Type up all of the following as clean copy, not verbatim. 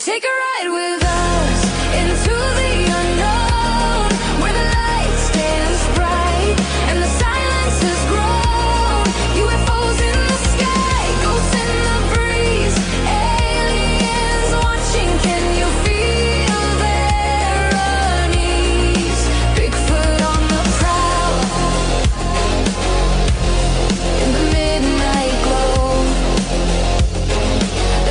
Take a ride with us into the unknown, where the light stands bright and the silence has grown. UFOs in the sky, ghosts in the breeze, aliens watching. Can you feel their unease? Bigfoot on the prowl in the midnight glow.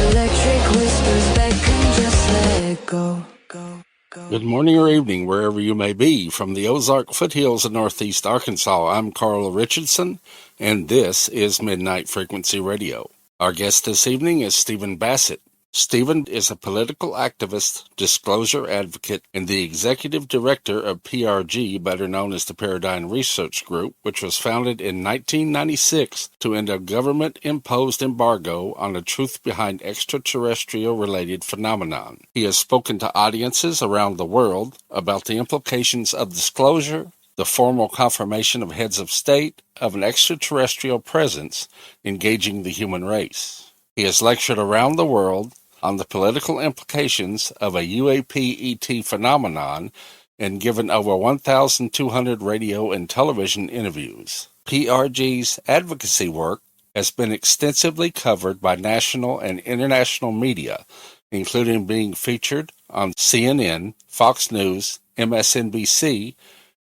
Electric whispers beckon. Just let go, go, go. Good morning or evening, wherever you may be. From the Ozark foothills of northeast Arkansas, I'm Carl Richardson, and this is Midnight Frequency Radio. Our guest this evening is Stephen Bassett. Stephen is a political activist, disclosure advocate, and the executive director of PRG, better known as the Paradigm Research Group, which was founded in 1996 to end a government-imposed embargo on the truth behind extraterrestrial-related phenomenon. He has spoken to audiences around the world about the implications of disclosure, the formal confirmation of heads of state of an extraterrestrial presence engaging the human race. He has lectured around the world on the political implications of a UAP-ET phenomenon and given over 1,200 radio and television interviews. PRG's advocacy work has been extensively covered by national and international media, including being featured on CNN, Fox News, MSNBC,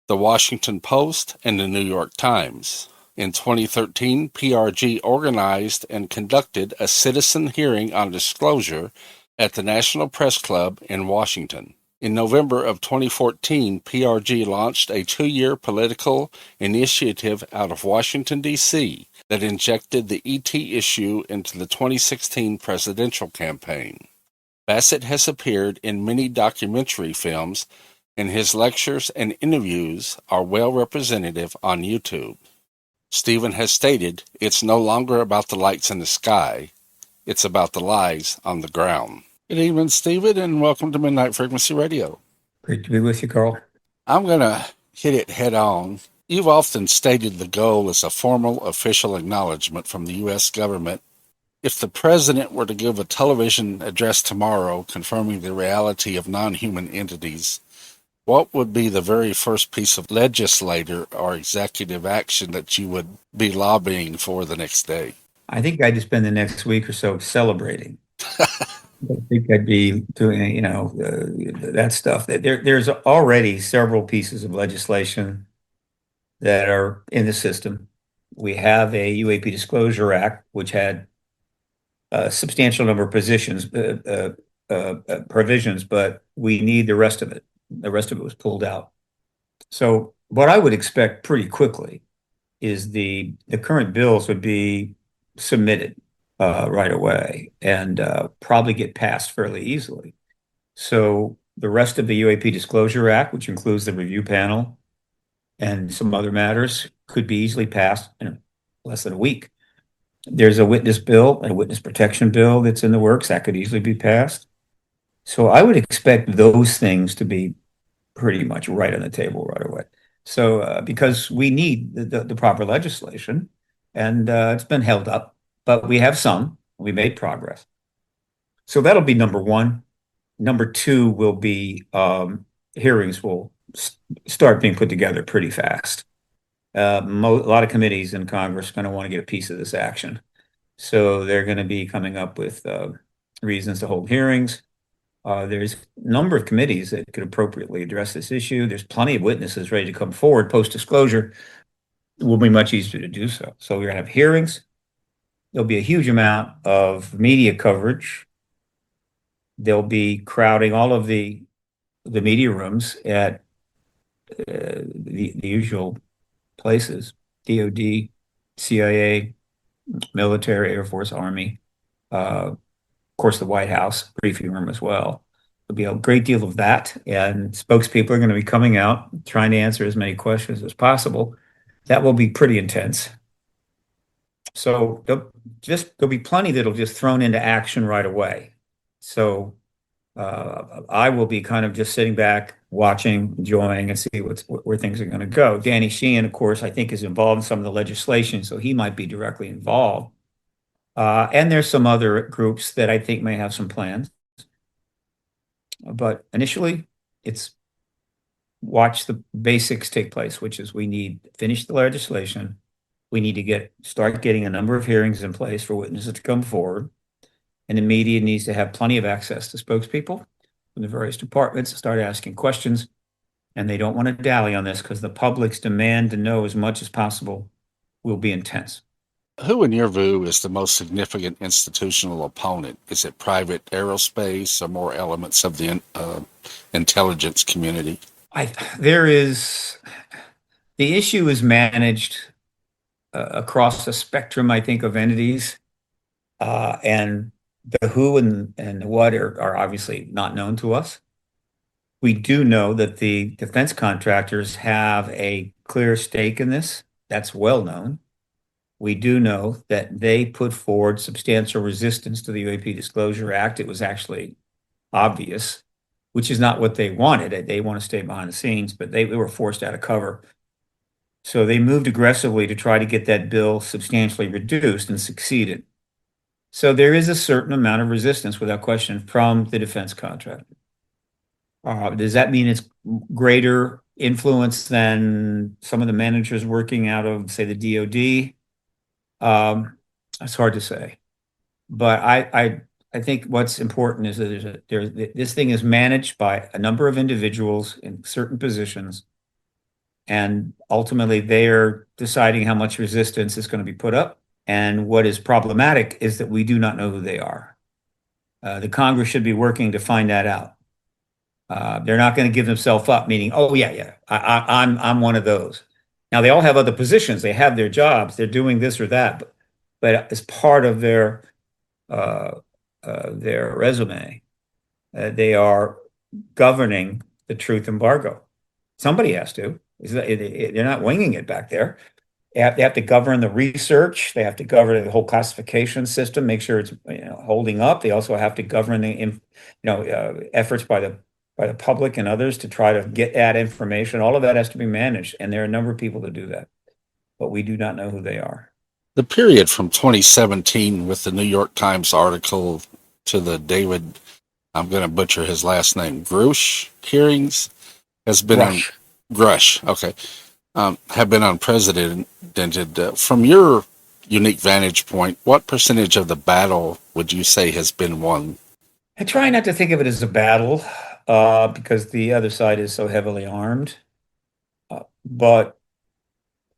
The Washington Post, and The New York Times. In 2013, PRG organized and conducted a citizen hearing on disclosure at the National Press Club in Washington. In November of 2014, PRG launched a 2-year political initiative out of Washington, D.C. that injected the ET issue into the 2016 presidential campaign. Bassett has appeared in many documentary films, and his lectures and interviews are well representative on YouTube. Stephen has stated, it's no longer about the lights in the sky, it's about the lies on the ground. Good evening, Stephen, and welcome to Midnight Frequency Radio. Great to be with you, Carl. I'm going to hit it head on. You've often stated the goal is a formal official acknowledgement from the U.S. government. If the president were to give a television address tomorrow confirming the reality of non-human entities, what would be the very first piece of legislative or executive action that you would be lobbying for the next day? I think I'd spend the next week or so celebrating. I think I'd be doing, that stuff. There's already several pieces of legislation that are in the system. We have a UAP Disclosure Act, which had a substantial number of provisions, but we need the rest of it. The rest of it was pulled out. So what I would expect pretty quickly is the current bills would be submitted right away and probably get passed fairly easily. So the rest of the UAP Disclosure Act, which includes the review panel and some other matters, could be easily passed in less than a week. There's a witness bill, a witness protection bill that's in the works that could easily be passed. So I would expect those things to be pretty much right on the table right away. So because we need the proper legislation, and it's been held up, but we have some. We made progress. So that'll be number one. Number two will be hearings will start being put together pretty fast. A lot of committees in Congress are going to want to get a piece of this action. So they're going to be coming up with reasons to hold hearings. There's a number of committees that could appropriately address this issue. There's plenty of witnesses ready to come forward. Post-disclosure will be much easier to do so. So we're going to have hearings. There'll be a huge amount of media coverage. They'll be crowding all of the media rooms at the usual places: DOD, CIA, military, Air Force, Army, of course, the White House briefing room as well. There'll be a great deal of that, and spokespeople are going to be coming out trying to answer as many questions as possible. That will be pretty intense. So there'll be plenty that'll just thrown into action right away. So I will be kind of just sitting back, watching, enjoying, and see where things are going to go. Danny Sheehan, of course, I think is involved in some of the legislation, so he might be directly involved. And there's some other groups that I think may have some plans. But initially, it's watch the basics take place, which is we need to finish the legislation. We need to start getting a number of hearings in place for witnesses to come forward. And the media needs to have plenty of access to spokespeople from the various departments to start asking questions. And they don't want to dally on this because the public's demand to know as much as possible will be intense. Who, in your view, is the most significant institutional opponent? Is it private aerospace or more elements of the intelligence community? There is the issue is managed across the spectrum, I think, of entities, and the who and the what are obviously not known to us. We do know that the defense contractors have a clear stake in this. That's well known. We do know that they put forward substantial resistance to the UAP Disclosure Act. It was actually obvious, which is not what they wanted. They want to stay behind the scenes, but they were forced out of cover. So they moved aggressively to try to get that bill substantially reduced and succeeded. So there is a certain amount of resistance, without question, from the defense contractor. Does that mean it's greater influence than some of the managers working out of, say, the DoD? It's hard to say, but I think what's important is that this thing is managed by a number of individuals in certain positions, and ultimately they are deciding how much resistance is going to be put up. And what is problematic is that we do not know who they are. The Congress should be working to find that out. They're not going to give themselves up, meaning, oh yeah, I'm one of those. Now they all have other positions. They have their jobs. They're doing this or that, but as part of their resume, they are governing the truth embargo. Somebody has to. They're not winging it back there. They have to govern the research. They have to govern the whole classification system, make sure it's holding up. They also have to govern the efforts by the public and others to try to get at information. All of that has to be managed, and there are a number of people to do that, but we do not know who they are. The period from 2017 with the New York Times article to the David, I'm going to butcher his last name, Grush hearings has been Grush, okay, have been unprecedented. From your unique vantage point, what percentage of the battle would you say has been won? I try not to think of it as a battle because the other side is so heavily armed. But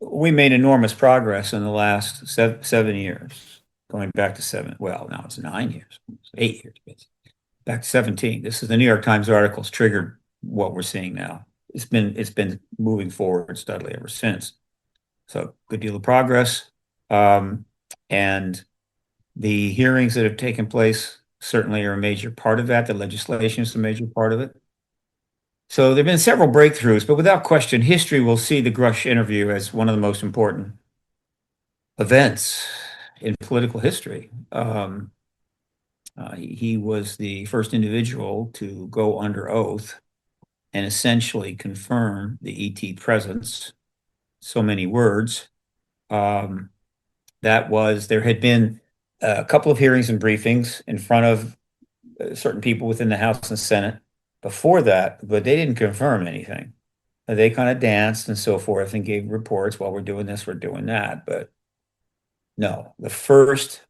we made enormous progress in the last 7 years, going back to now it's 9 years, 8 years, back to 17. This is the New York Times articles triggered what we're seeing now. It's been moving forward steadily ever since. So good deal of progress. And the hearings that have taken place certainly are a major part of that. The legislation is a major part of it. So there have been several breakthroughs, but without question, history will see the Grush interview as one of the most important events in political history. He was the first individual to go under oath and essentially confirm the ET presence. So many words. There had been a couple of hearings and briefings in front of certain people within the House and Senate before that, but they didn't confirm anything. They kind of danced and so forth and gave reports, well, we're doing this, we're doing that. But no, the first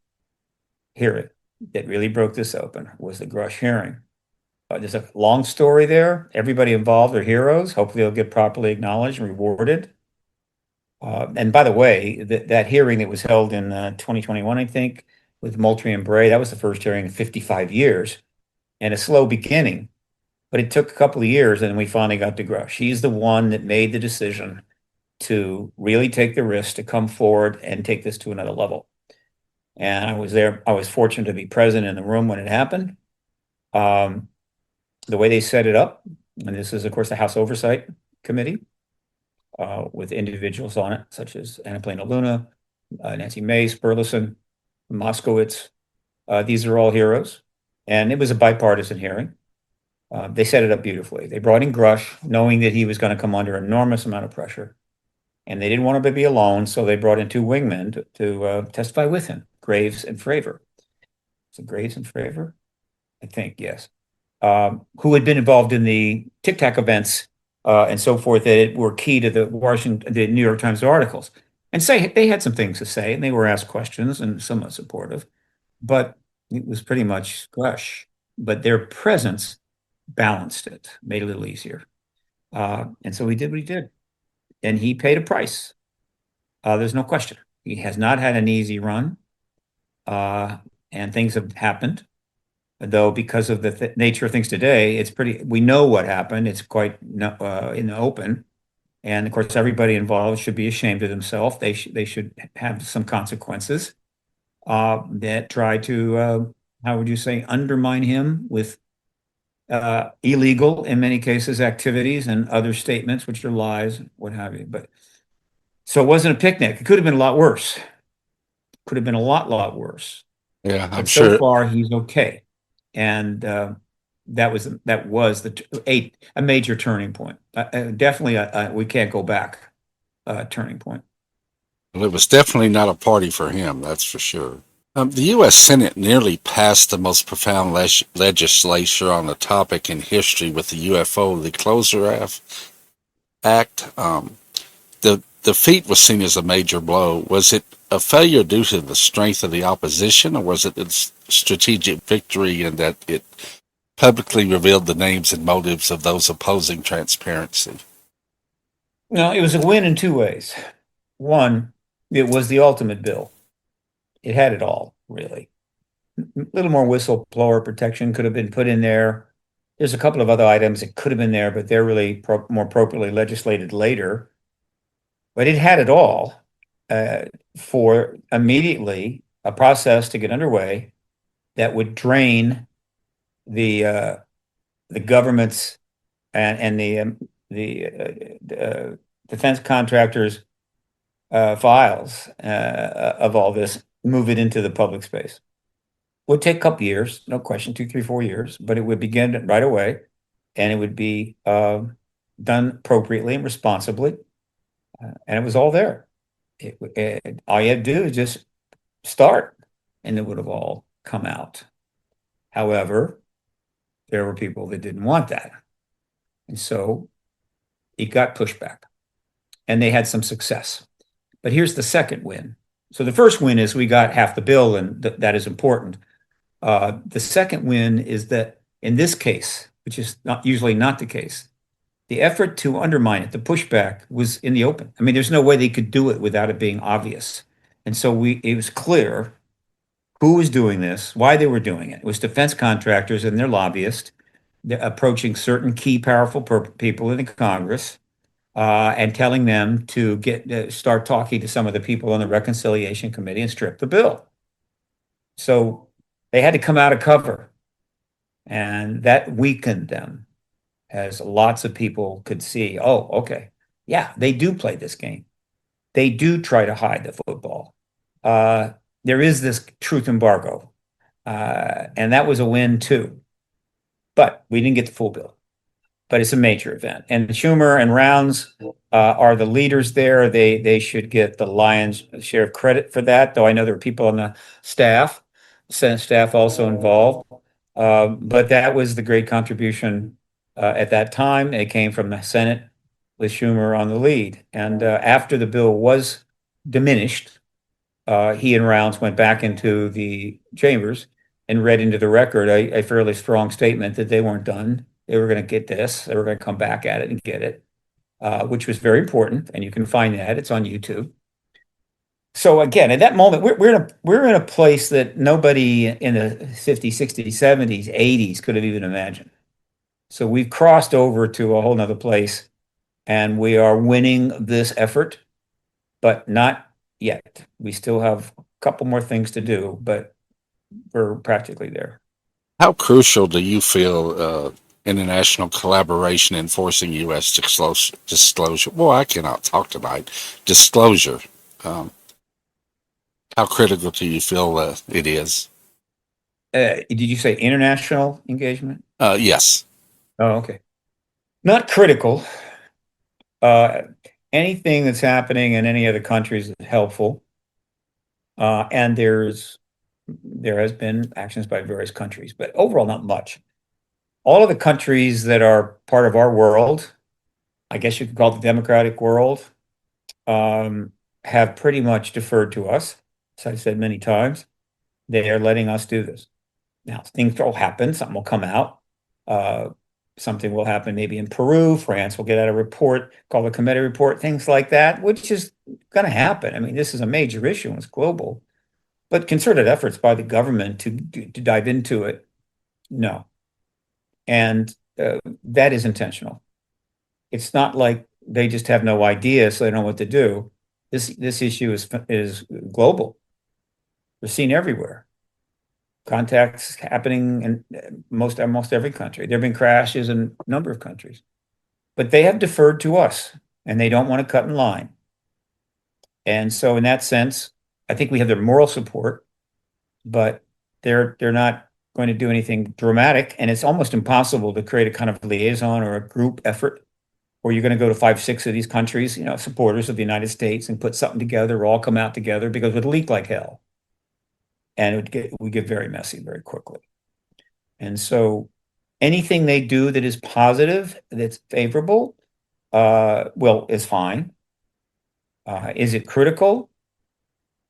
hearing that really broke this open was the Grush hearing. There's a long story there. Everybody involved are heroes. Hopefully they'll get properly acknowledged and rewarded. And by the way, that hearing that was held in 2021, I think, with Moultrie and Bray, that was the first hearing in 55 years, and a slow beginning. But it took a couple of years, and we finally got to Grush. She's the one that made the decision to really take the risk to come forward and take this to another level. And I was there. I was fortunate to be present in the room when it happened. The way they set it up, and this is, of course, the House Oversight Committee with individuals on it, such as Anna Plano Luna, Nancy Mace, Burleson, Moskowitz. These are all heroes. And it was a bipartisan hearing. They set it up beautifully. They brought in Grush, knowing that he was going to come under an enormous amount of pressure. And they didn't want him to be alone, so they brought in two wingmen to testify with him, Graves and Fravor. Is it Graves and Fravor? I think, yes. who had been involved in the Tic Tac events and so forth that were key to the New York Times articles, and say they had some things to say, and they were asked questions and somewhat supportive, but it was pretty much gush. But their presence balanced it, made it a little easier, and so he did what he did, and he paid a price. There's no question. He has not had an easy run, and things have happened. Though because of the nature of things today, we know what happened. It's quite in the open. And of course, everybody involved should be ashamed of themselves. They should have some consequences that try to, how would you say, undermine him with illegal, in many cases, activities and other statements, which are lies, what have you. But so it wasn't a picnic. It could have been a lot worse. Could have been a lot worse. Yeah, I'm But so sure. far, he's okay. And that was a major turning point. Definitely, we can't go back. Turning point. Well, it was definitely not a party for him, that's for sure. The U.S. Senate nearly passed the most profound legislation on the topic in history with the UFO, the Closer Act. The defeat was seen as a major blow. Was it a failure due to the strength of the opposition, or was it a strategic victory in that it publicly revealed the names and motives of those opposing transparency? No, it was a win in two ways. One, it was the ultimate bill. It had it all, really. A little more whistleblower protection could have been put in there. There's a couple of other items that could have been there, but they're really more appropriately legislated later. But it had it all for immediately a process to get underway that would drain the government's and the defense contractors' files of all this, move it into the public space. Would take a couple years, no question, 2, 3, 4 years, but it would begin right away, and it would be done appropriately and responsibly, and it was all there. All you had to do is just start, and it would have all come out. However, there were people that didn't want that. And so it got pushed back, and they had some success. But here's the second win. So the first win is we got half the bill, and that is important. The second win is that in this case, which is usually not the case, the effort to undermine it, the pushback, was in the open. I mean, there's no way they could do it without it being obvious. And so it was clear who was doing this, why they were doing it. It was defense contractors and their lobbyists. They're approaching certain key, powerful people in the Congress and telling them to start talking to some of the people on the Reconciliation Committee and strip the bill. So they had to come out of cover, and that weakened them, as lots of people could see. Oh, okay, yeah, they do play this game. They do try to hide the football. There is this truth embargo, and that was a win too. But we didn't get the full bill. But it's a major event. And Schumer and Rounds are the leaders there. They should get the lion's share of credit for that, though I know there are people on the staff, Senate staff also involved. But that was the great contribution at that time. It came from the Senate with Schumer on the lead. And after the bill was diminished, he and Rounds went back into the chambers and read into the record a fairly strong statement that they weren't done. They were going to get this. They were going to come back at it and get it, which was very important. And you can find that. It's on YouTube. So again, at that moment, we're in a place that nobody in the 50s, 60s, 70s, 80s could have even imagined. So we've crossed over to a whole nother place, and we are winning this effort, but not yet. We still have a couple more things to do, but we're practically there. How crucial do you feel international collaboration enforcing U.S. disclosure? Well, I cannot talk tonight. Disclosure. How critical do you feel it is? Did you say international engagement? Yes. Oh, okay. Not critical. Anything that's happening in any other countries is helpful. And there has been actions by various countries, but overall not much. all of the countries that are part of our world, I guess you could call it the democratic world, um, have pretty much deferred to us. As I've said many times, they are letting us do this. Now, things will happen, something will come out. Uh, Something will happen maybe in Peru, France will get out a report called the committee report, things like that, which is going to happen. I mean, this is a major issue and it's global, but concerted efforts by the government to dive into it, no. And that is intentional. It's not like they just have no idea, so they don't know what to do. This issue is global. We're seen everywhere. Contacts happening in almost every country. There have been crashes in a number of countries, but they have deferred to us, and they don't want to cut in line. And so, in that sense, I think we have their moral support, but they're not going to do anything dramatic, and it's almost impossible to create a kind of liaison or a group effort where you're going to go to five, six of these countries, supporters of the United States, and put something together, or all come out together because it would leak like hell, and it would get very messy very quickly. And so, anything they do that is positive, that's favorable, well, is fine. Is it critical?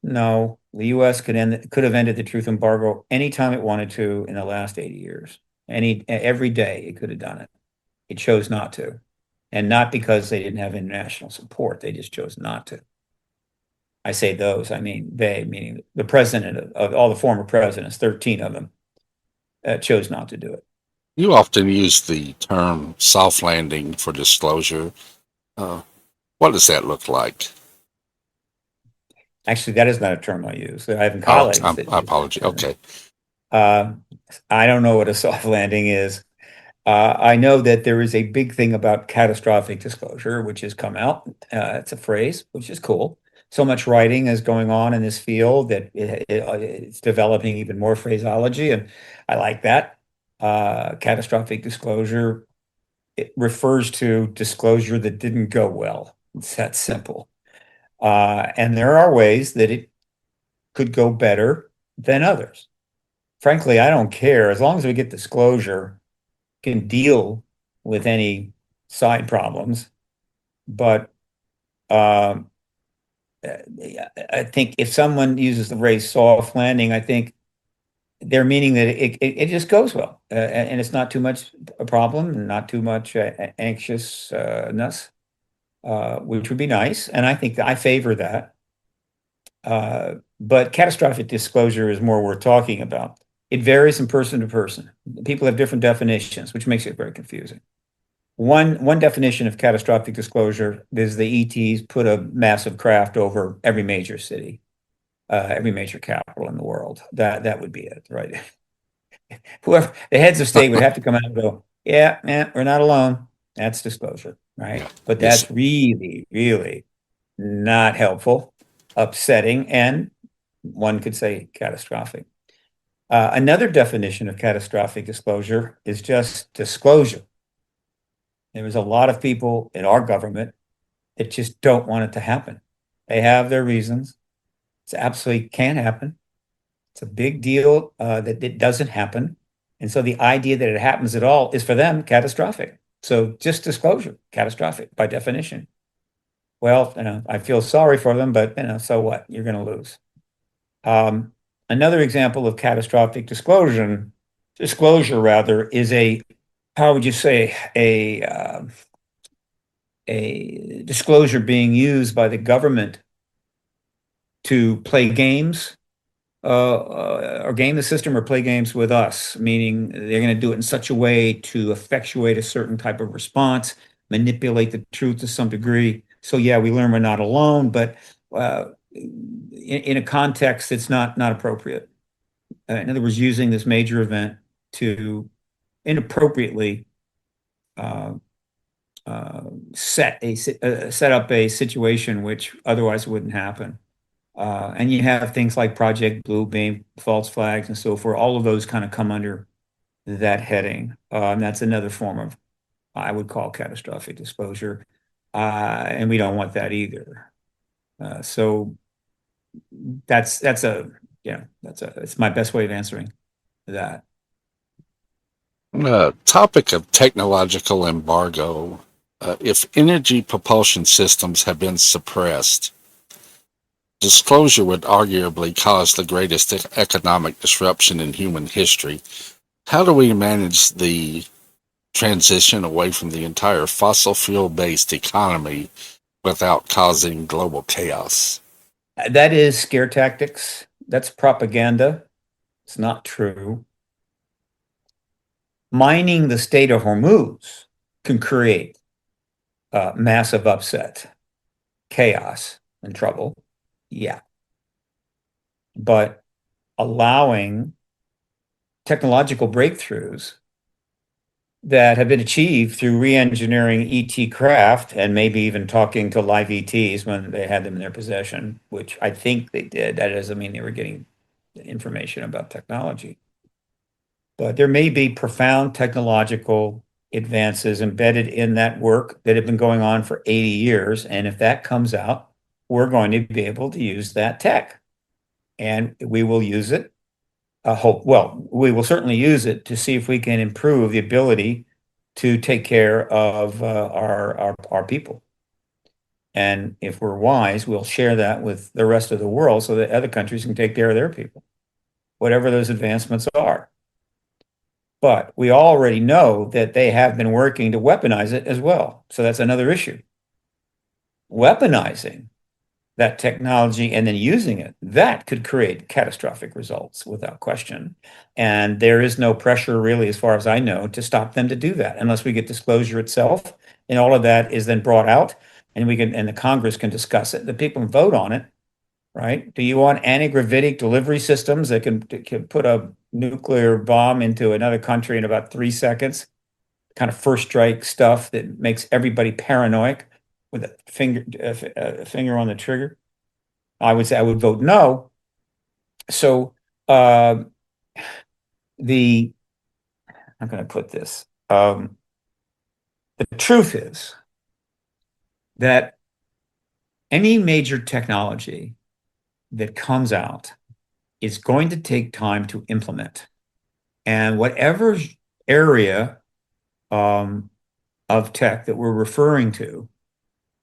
No. The U.S. could have ended the truth embargo anytime it wanted to in the last 80 years. Every day it could have done it. It chose not to. And not because they didn't have international support. They just chose not to. I say those, I mean they, meaning the president of all the former presidents, 13 of them, chose not to do it. You often use the term soft landing for disclosure. Uh, what does that look like? Actually, that is not a term I use. I have Oh, colleagues that I use that apologize. term. Okay. Uh, I don't know what a soft landing is. I know that there is a big thing about catastrophic disclosure, which has come out. It's a phrase, which is cool. So much writing is going on in this field that it's developing even more phraseology, and I like that. Catastrophic disclosure, it refers to disclosure that didn't go well. It's that simple. And there are ways that it could go better than others. Frankly, I don't care as long as we get disclosure, can deal with any side problems. But um, I think if someone uses the phrase soft landing, I think they're meaning that it just goes well, and it's not too much a problem, not too much anxiousness, which would be nice. And I think I favor that. But catastrophic disclosure is more worth talking about. It varies from person to person. People have different definitions, which makes it very confusing. One definition of catastrophic disclosure is the ETs put a massive craft over every major city, every major capital in the world. That would be it, right? Whoever the heads of state would have to come out and go, yeah, man, we're not alone. That's disclosure, right? Yeah. But Yes. that's really, really not helpful, upsetting, and one could say catastrophic. Another definition of catastrophic disclosure is just disclosure. There was a lot of people in our government that just don't want it to happen. They have their reasons. It absolutely can't happen. It's a big deal that it doesn't happen. And so the idea that it happens at all is for them catastrophic. So just disclosure, catastrophic by definition. Well, I feel sorry for them, but so what? You're going to lose. Another example of catastrophic disclosure rather, is how would you say, a disclosure being used by the government to play games, or game the system, or play games with us, meaning they're going to do it in such a way to effectuate a certain type of response, manipulate the truth to some degree. So yeah, we learn we're not alone, but in a context that's not appropriate. In other words, using this major event to inappropriately uh, set up a situation which otherwise wouldn't happen. And you have things like Project Bluebeam, false flags, and so forth. All of those kind of come under that heading. And that's another form of, I would call, catastrophic disclosure. And we don't want that either. So that's a, it's my best way of answering that. Topic of technological embargo. If energy propulsion systems have been suppressed, disclosure would arguably cause the greatest economic disruption in human history. How do we manage the transition away from the entire fossil fuel based economy without causing global chaos? That is scare tactics. That's propaganda. It's not true. Mining the state of Hormuz can create massive upset, chaos, and trouble. Yeah. But allowing technological breakthroughs that have been achieved through re-engineering ET craft and maybe even talking to live ETs when they had them in their possession, which I think they did. That doesn't mean they were getting information about technology. But there may be profound technological advances embedded in that work that have been going on for 80 years. And if that comes out, we're going to be able to use that tech. And we will use it. We will certainly use it to see if we can improve the ability to take care of our people. And if we're wise, we'll share that with the rest of the world so that other countries can take care of their people, whatever those advancements are. But we already know that they have been working to weaponize it as well. So that's another issue. Weaponizing that technology and then using it, that could create catastrophic results without question. And there is no pressure really, as far as I know, to stop them to do that unless we get disclosure itself. And all of that is then brought out and the Congress can discuss it. The people can vote on it, right? Do you want anti-gravitic delivery systems that can put a nuclear bomb into another country in about 3 seconds? Kind of first strike stuff that makes everybody paranoid with a finger on the trigger. I would say I would vote no. So I'm going to put this. The truth is that any major technology that comes out is going to take time to implement. And whatever area of tech that we're referring to,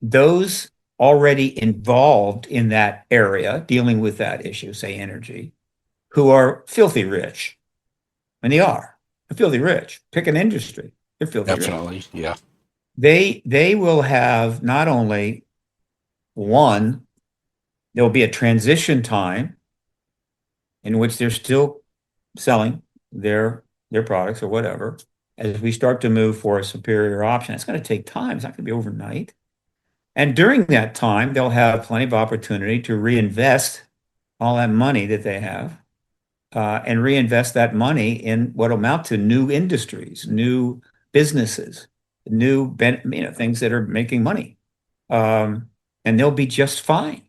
those already involved in that area, dealing with that issue, say energy, who are filthy rich. And they are. They're filthy rich. Pick an industry. They're filthy rich. Definitely, yeah. They will have not only one, there will be a transition time in which they're still selling their products or whatever. As we start to move for a superior option, it's going to take time. It's not going to be overnight. And during that time, they'll have plenty of opportunity to reinvest all that money that they have and reinvest that money in what amount to new industries, new businesses, new things that are making money. And they'll be just fine.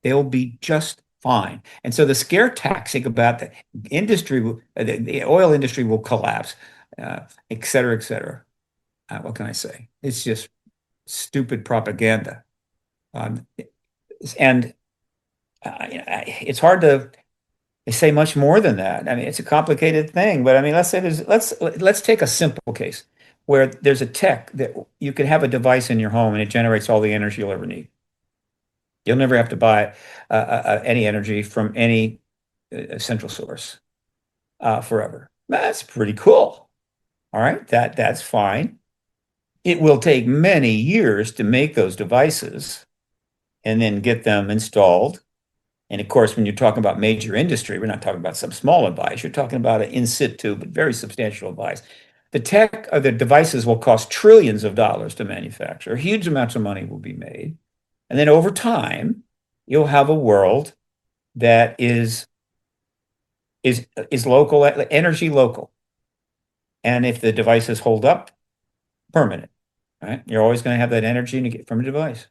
They'll be just fine. And so the scare tactic about the industry, the oil industry will collapse, et cetera, et cetera. What can I say? It's just stupid propaganda. And it's hard to say much more than that. I mean, it's a complicated thing, but I mean, let's take a simple case where there's a tech that you could have a device in your home and it generates all the energy you'll ever need. You'll never have to buy any energy from any central source forever. That's pretty cool. All right, that's fine. It will take many years to make those devices and then get them installed. And of course, when you're talking about major industry, we're not talking about some small device. You're talking about an in situ, but very substantial device. The tech or the devices will cost trillions of dollars to manufacture. Huge amounts of money will be made. And then over time, you'll have a world that is local, energy local. And if the devices hold up, permanent, right? You're always going to have that energy to get from a device.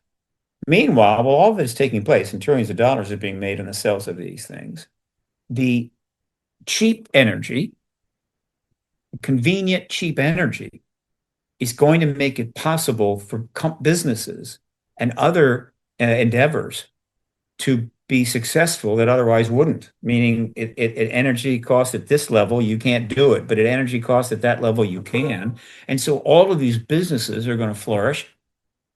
Meanwhile, while all of this is taking place and trillions of dollars are being made on the sales of these things, the cheap energy, convenient, cheap energy is going to make it possible for businesses and other endeavors to be successful that otherwise wouldn't. Meaning, at energy cost at this level, you can't do it, but at energy cost at that level, you can. And so all of these businesses are going to flourish.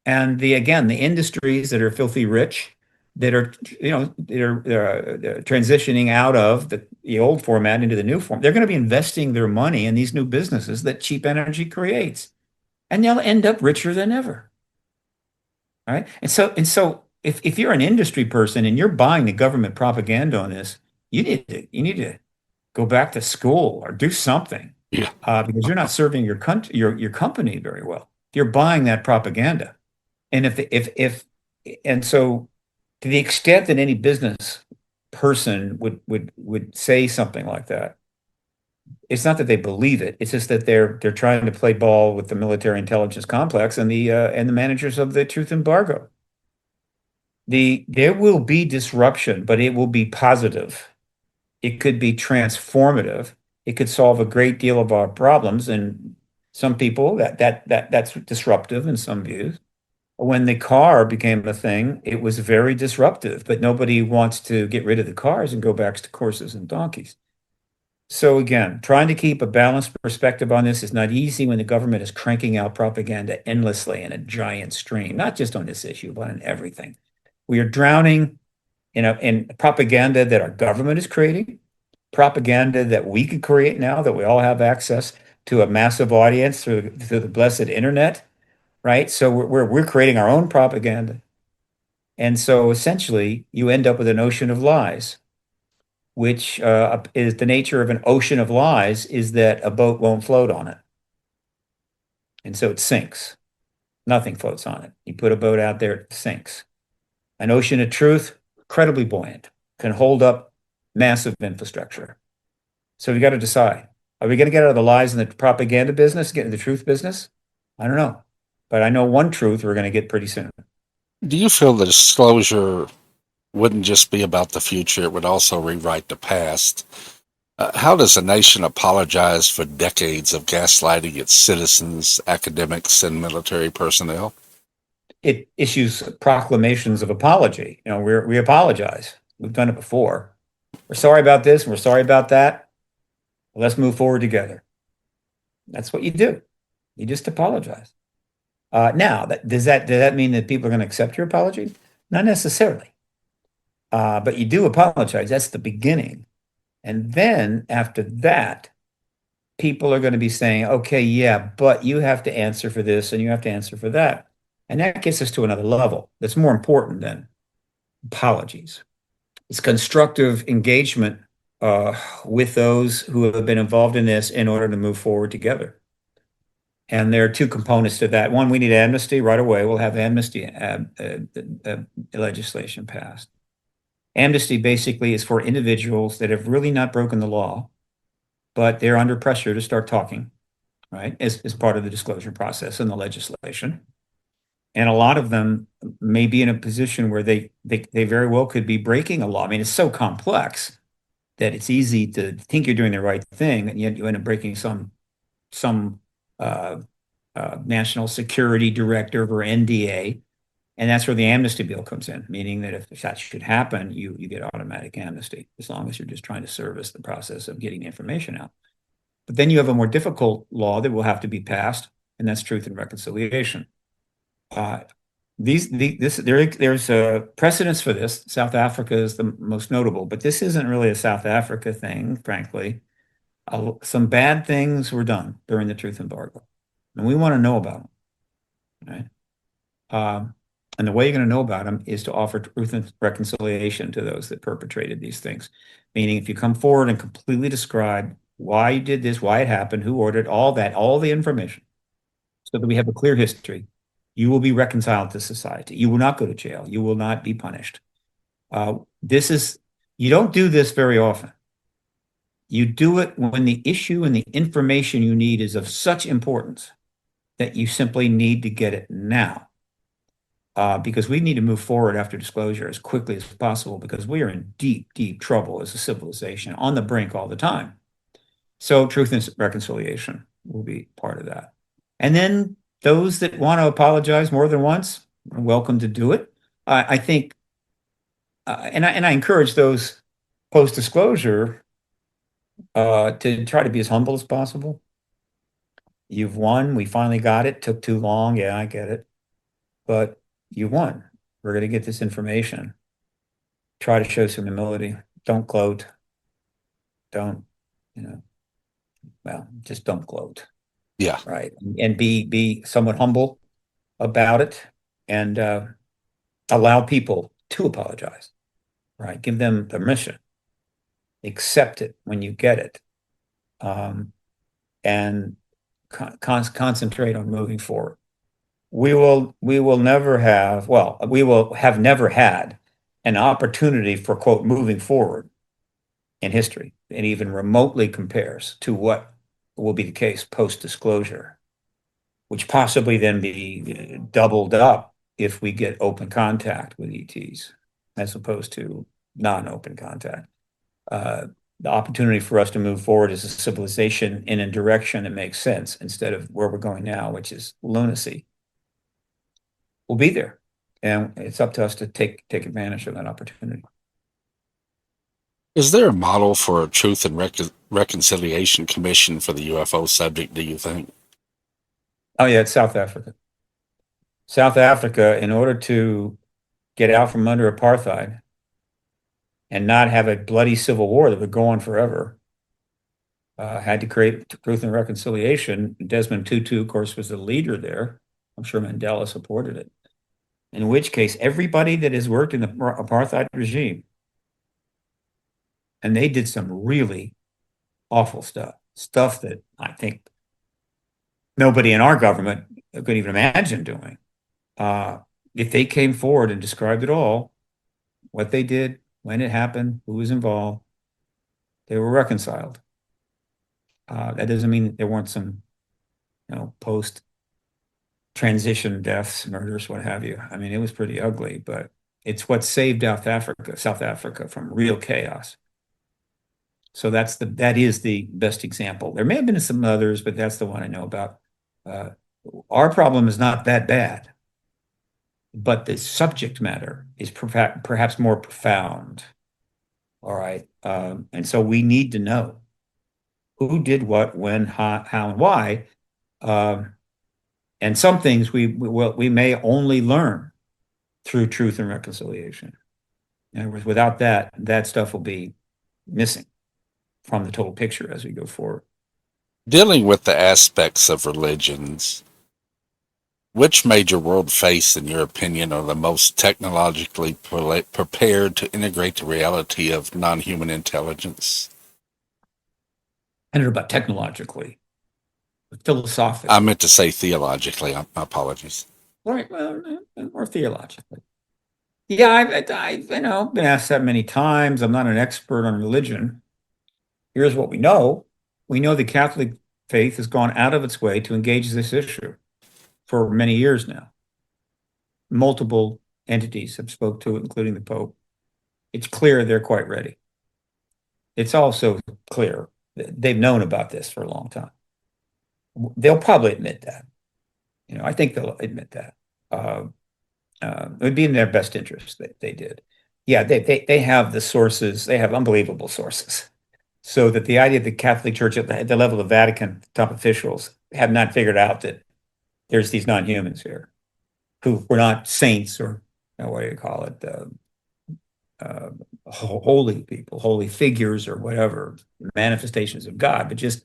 And the industries that are filthy rich, that are, they're transitioning out of the old format into the new form, they're going to be investing their money in these new businesses that cheap energy creates, and they'll end up richer than ever. All right. And so if you're an industry person and you're buying the government propaganda on this, you need to go back to school or do something, Yeah. because you're not serving your country, your company very well. You're buying that propaganda. And if and so to the extent that any business person would say something like that, it's not that they believe it. It's just that they're trying to play ball with the military intelligence complex and the managers of the truth embargo. There will be disruption, but it will be positive. It could be transformative. It could solve a great deal of our problems. And some people that's disruptive in some views. When the car became a thing, it was very disruptive, but nobody wants to get rid of the cars and go back to horses and donkeys. So again, trying to keep a balanced perspective on this is not easy when the government is cranking out propaganda endlessly in a giant stream, not just on this issue, but on everything. We are drowning in propaganda that our government is creating, propaganda that we could create now that we all have access to a massive audience through the blessed internet, right? So we're creating our own propaganda. And so essentially, you end up with an ocean of lies, which is the nature of an ocean of lies is that a boat won't float on it. And so it sinks. Nothing floats on it. You put a boat out there, it sinks. An ocean of truth, incredibly buoyant, can hold up massive infrastructure. So we got to decide. Are we going to get out of the lies and the propaganda business, get into the truth business? I don't know. But I know one truth we're going to get pretty soon. Do you feel the disclosure wouldn't just be about the future, it would also rewrite the past? How does a nation apologize for decades of gaslighting its citizens, academics, and military personnel? It issues proclamations of apology. We apologize. We've done it before. We're sorry about this, and we're sorry about that. Well, let's move forward together. That's what you do. You just apologize. Now, does that mean that people are going to accept your apology? Not necessarily. But you do apologize. That's the beginning. And then after that, people are going to be saying, okay, yeah, but you have to answer for this and you have to answer for that. And that gets us to another level that's more important than apologies. It's constructive engagement with those who have been involved in this in order to move forward together. And there are two components to that. One, we need amnesty right away. We'll have amnesty legislation passed. Amnesty basically is for individuals that have really not broken the law, but they're under pressure to start talking, right, as part of the disclosure process and the legislation. And a lot of them may be in a position where they very well could be breaking a law. I mean, it's so complex that it's easy to think you're doing the right thing, and yet you end up breaking some national security directive or NDA. And that's where the amnesty bill comes in, meaning that if that should happen, you get automatic amnesty, as long as you're just trying to service the process of getting the information out. But then you have a more difficult law that will have to be passed, and that's truth and reconciliation. There's a precedence for this. South Africa is the most notable, but this isn't really a South Africa thing, frankly. Some bad things were done during the truth embargo, and we want to know about them, right? And the way you're going to know about them is to offer truth and reconciliation to those that perpetrated these things. Meaning, if you come forward and completely describe why you did this, why it happened, who ordered, all that, all the information, so that we have a clear history, you will be reconciled to society. You will not go to jail. You will not be punished. You don't do this very often. You do it when the issue and the information you need is of such importance that you simply need to get it now. Because we need to move forward after disclosure as quickly as possible, because we are in deep, deep trouble as a civilization, on the brink all the time. So truth and reconciliation will be part of that. And then those that want to apologize more than once are welcome to do it. I think and I encourage those post-disclosure to try to be as humble as possible. You've won. We finally got it. Took too long. Yeah, I get it. But you won. We're going to get this information. Try to show some humility. Don't gloat. Don't, you know, well, just don't gloat, Yeah. right? And be somewhat humble about it, and allow people to apologize, right? Give them permission. Accept it when you get it, um, and concentrate on moving forward. We will never have, well, we will have never had an opportunity for, quote, moving forward in history, and even remotely compares to what will be the case post-disclosure, which possibly then be doubled up if we get open contact with ETs as opposed to non-open contact. The opportunity for us to move forward as a civilization in a direction that makes sense instead of where we're going now, which is lunacy, will be there. And it's up to us to take advantage of that opportunity. Is there a model for a Truth and Reconciliation Commission for the UFO subject, do you think? Oh, yeah, it's South Africa. South Africa, in order to get out from under apartheid and not have a bloody civil war that would go on forever, had to create Truth and Reconciliation. Desmond Tutu, of course, was the leader there. I'm sure Mandela supported it. In which case, everybody that has worked in the apartheid regime, and they did some really awful stuff that I think nobody in our government could even imagine doing. If they came forward and described it all, what they did, when it happened, who was involved, they were reconciled. That doesn't mean that there weren't some, post transition deaths, murders, what have you. I mean, it was pretty ugly, but it's what saved South Africa from real chaos. So that is the best example. There may have been some others, but that's the one I know about. Our problem is not that bad, but the subject matter is perhaps more profound. All right. And so we need to know who did what, when, how, and why. And some things we may only learn through Truth and Reconciliation. In other words, without that stuff will be missing from the total picture as we go forward. Dealing with the aspects of religions, which major world faiths, in your opinion, are the most technologically prepared to integrate the reality of non-human intelligence? I don't know about technologically, but I philosophically. meant to say theologically. My apologies. Right, well, or theologically. Yeah, I've been asked that many times. I'm not an expert on religion. Here's what we know. We know the Catholic faith has gone out of its way to engage this issue for many years now. Multiple entities have spoke to it, including the Pope. It's clear they're quite ready. It's also clear that they've known about this for a long time. They'll probably admit that. I think they'll admit that. It would be in their best interest that they did. Yeah, they have the sources. They have unbelievable sources. So that the idea of the Catholic Church at the level of Vatican top officials have not figured out that there's these non-humans here who were not saints or what do you call it, holy people, holy figures or whatever, manifestations of God, but just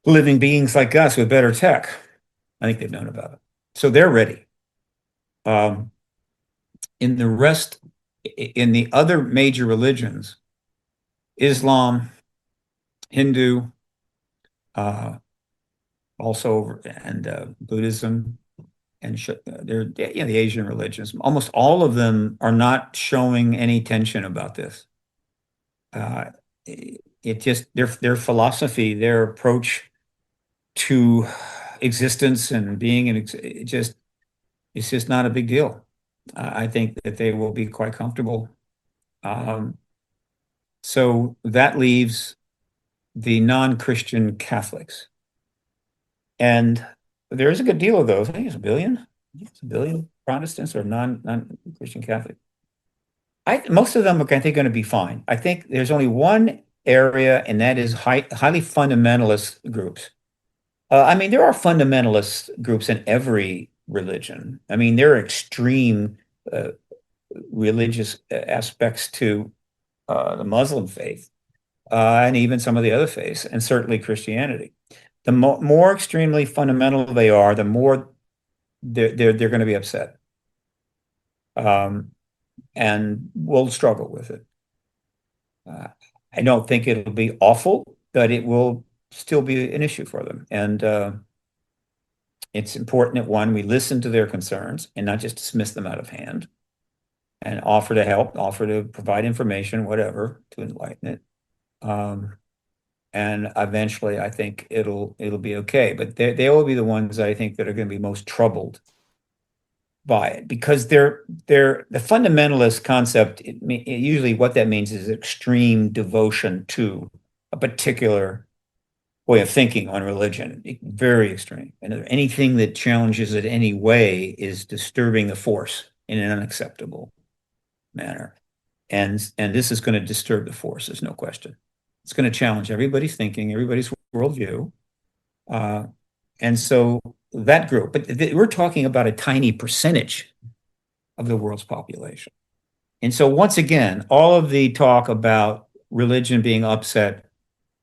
living beings like us with better tech. I think they've known about it. So they're ready. In the other major religions, Islam, Hindu, also, and Buddhism, and the Asian religions, almost all of them are not showing any tension about this. It just their philosophy, their approach to existence and being, and it's just not a big deal. I think that they will be quite comfortable. So that leaves the non-Christian Catholics. And there is a good deal of those. I think it's a billion. It's a billion Protestants or non-Christian Catholic. Most of them are, I think, going to be fine. I think there's only one area, and that is highly fundamentalist groups. I mean, there are fundamentalist groups in every religion. I mean, there are extreme uh, religious aspects to the Muslim faith, and even some of the other faiths, and certainly Christianity. The more extremely fundamental they are, the more they're going to be upset, um, and will struggle with it. Uh, I don't think it'll be awful, but it will still be an issue for them. And it's important that one, we listen to their concerns and not just dismiss them out of hand and offer to help, offer to provide information, whatever, to enlighten it. Um, and eventually, I think it'll be okay. But they will be the ones I think that are going to be most troubled by it because they're the fundamentalist concept. Usually, what that means is extreme devotion to a particular way of thinking on religion, very extreme. And anything that challenges it any way is disturbing the force in an unacceptable manner. And this is going to disturb the force, there's no question. It's going to challenge everybody's thinking, everybody's worldview. And so that group, but we're talking about a tiny percentage of the world's population. And so once again, all of the talk about religion being upset,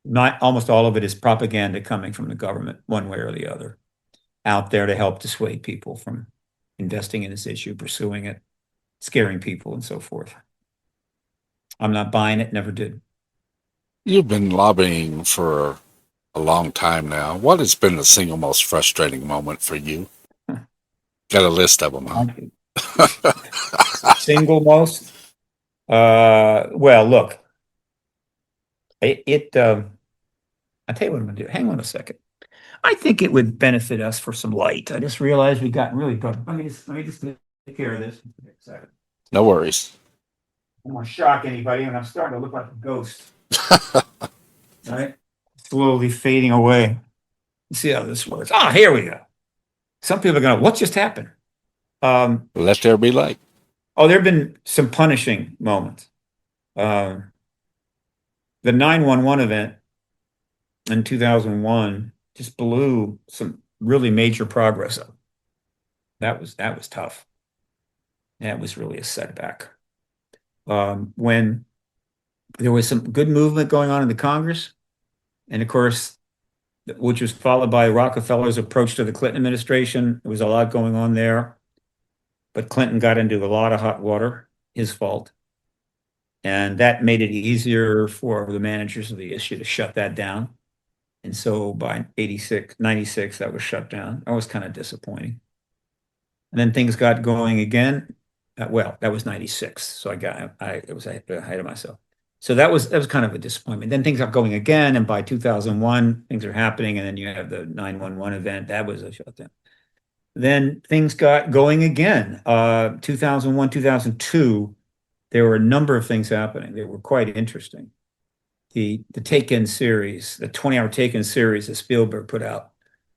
not almost all of it is propaganda coming from the government, one way or the other, out there to help dissuade people from investing in this issue, pursuing it, scaring people, and so forth. I'm not buying it, never did. You've been lobbying for a long time now. What has been the single most frustrating moment for you? Got a list of them, huh? Single most? Well, look, I'll tell you what I'm going to do. Hang on a second. I think it would benefit us for some light. I just realized we got really dark. Let me just take care of this. No worries. I don't want to shock anybody, and I'm starting to look like a ghost. All right, slowly fading away. Let's see how this works. Ah, here we go. Some people are going, what just happened? Let there be light. Oh, there have been some punishing moments. The 9/11 event in 2001 just blew some really major progress up. That was tough. That was really a setback. When there was some good movement going on in the Congress, and of course, which was followed by Rockefeller's approach to the Clinton administration. There was a lot going on there, but Clinton got into a lot of hot water, his fault. And that made it easier for the managers of the issue to shut that down. And so by 96, that was shut down. That was kind of disappointing. And then things got going again. Well, that was 96. So it was ahead of myself. So that was kind of a disappointment. Then things got going again. And by 2001, things are happening. And then you have the 9/11 event. That was a shutdown. Then things got going again. 2001, 2002, there were a number of things happening. They were quite interesting. The Take-In series, the 20-hour Take-In series that Spielberg put out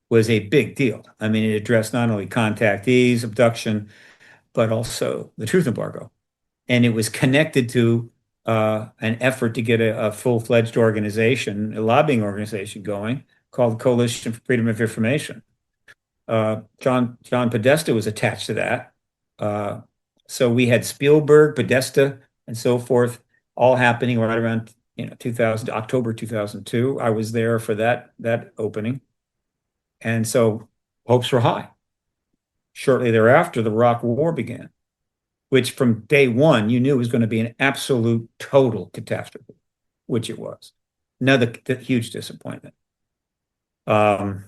was a big deal. I mean, it addressed not only contactees, abduction, but also the truth embargo. And it was connected to an effort to get a full-fledged organization, a lobbying organization going called Coalition for Freedom of Information. John Podesta was attached to that. So we had Spielberg, Podesta, and so forth, all happening right around 2000, October 2002. I was there for that opening, and so hopes were high. Shortly thereafter, the Iraq War began, which from day one you knew was going to be an absolute total catastrophe, which it was. Another huge disappointment. And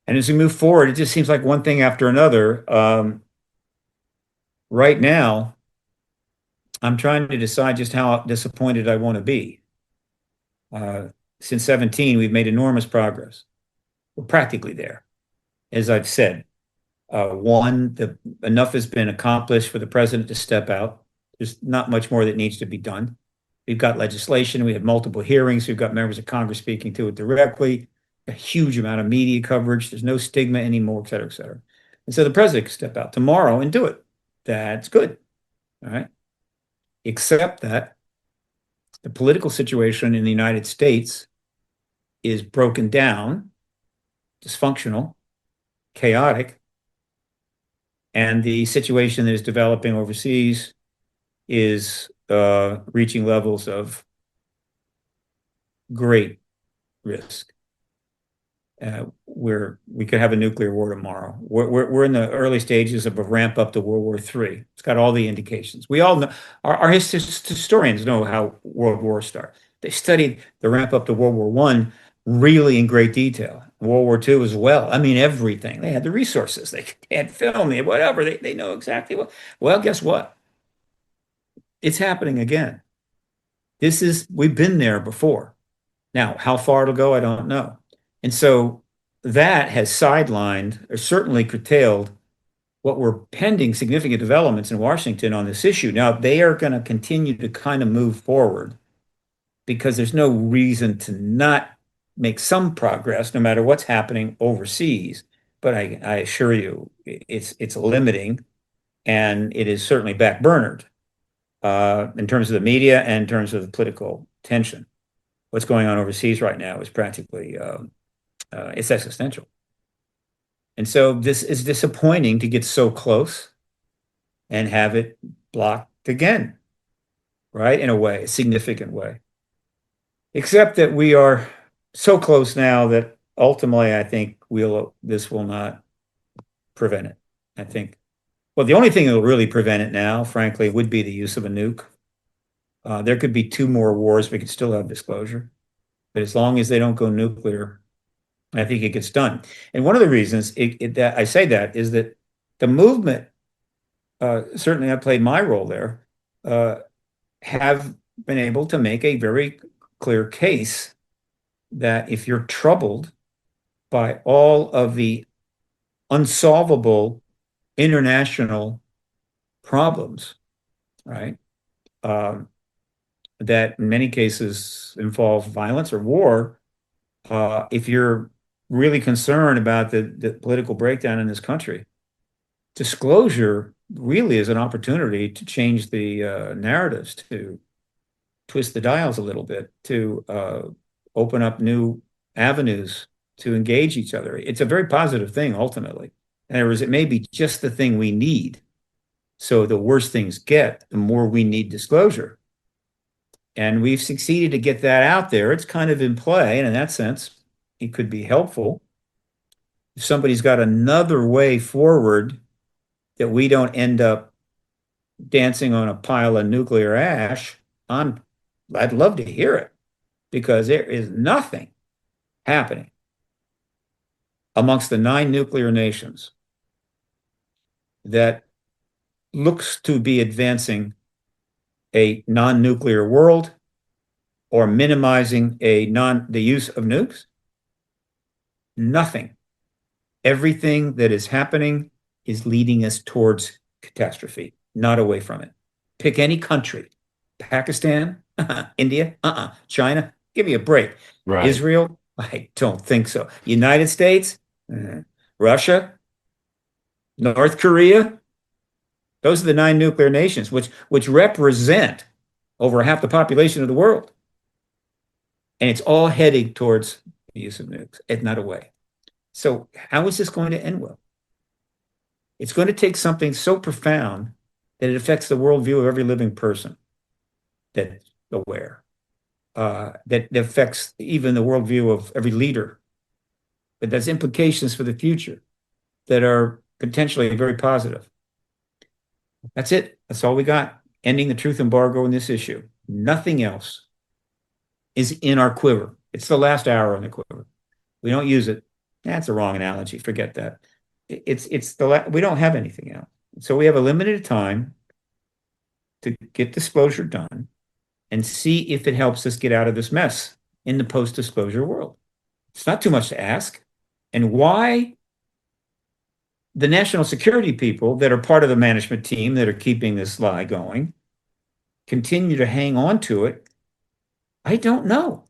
as we move forward, it just seems like one thing after another. Right now, I'm trying to decide just how disappointed I want to be. Since 17, we've made enormous progress. We're practically there. As I've said, enough has been accomplished for the president to step out. There's not much more that needs to be done. We've got legislation. We have multiple hearings. We've got members of Congress speaking to it directly. A huge amount of media coverage. There's no stigma anymore, et cetera, et cetera. And so the president can step out tomorrow and do it. That's good. All right. except that the political situation in the United States is broken down, dysfunctional, chaotic, and the situation that is developing overseas is reaching levels of great risk. Where we could have a nuclear war tomorrow. We're in the early stages of a ramp up to World War III. It's got all the indications. We all know, our historians know how world wars start. They studied the ramp up to World War One really in great detail. World War II as well. I mean, everything. They had the resources. They had film, they had whatever. They know exactly what. Well, guess what? It's happening again. We've been there before. Now, how far it'll go, I don't know. And so that has sidelined or certainly curtailed what were pending significant developments in Washington on this issue. Now, they are going to continue to kind of move forward because there's no reason to not make some progress no matter what's happening overseas. But I assure you, it's limiting, and it is certainly backburnered in terms of the media and in terms of political tension. What's going on overseas right now is practically it's existential. And so this is disappointing to get so close and have it blocked again, right? In a way, a significant way. Except that we are so close now that ultimately I think this will not prevent it. I think, well, the only thing that will really prevent it now, frankly, would be the use of a nuke. There could be 2 more wars. We could still have disclosure. But as long as they don't go nuclear, I think it gets done. And one of the reasons that I say that is that the movement, certainly I played my role there, have been able to make a very clear case that if you're troubled by all of the unsolvable international problems, right, that in many cases involve violence or war, if you're really concerned about the political breakdown in this country, disclosure really is an opportunity to change the narratives, to twist the dials a little bit, to open up new avenues to engage each other. It's a very positive thing, ultimately. In other words, it may be just the thing we need. So the worse things get, the more we need disclosure. And we've succeeded to get that out there. It's kind of in play, and in that sense, it could be helpful. If somebody's got another way forward that we don't end up dancing on a pile of nuclear ash, I'd love to hear it, because there is nothing happening amongst the 9 nuclear nations that looks to be advancing a non-nuclear world or minimizing the use of nukes. Nothing. Everything that is happening is leading us towards catastrophe, not away from it. Pick any country. Pakistan, India, China, give me a break. Right. Israel, I don't think so. United States, Russia, North Korea, those are the 9 nuclear nations, which represent over half the population of the world. And it's all heading towards the use of nukes, and not away. So how is this going to end well? It's going to take something so profound that it affects the worldview of every living person that's aware, that affects even the worldview of every leader. But there's implications for the future that are potentially very positive. That's it. That's all we got. Ending the truth embargo in this issue. Nothing else is in our quiver. It's the last arrow in the quiver. We don't use it. That's a wrong analogy. Forget that. We don't have anything else. So we have a limited time to get disclosure done and see if it helps us get out of this mess in the post-disclosure world. It's not too much to ask. And why the national security people that are part of the management team that are keeping this lie going continue to hang on to it, I don't know.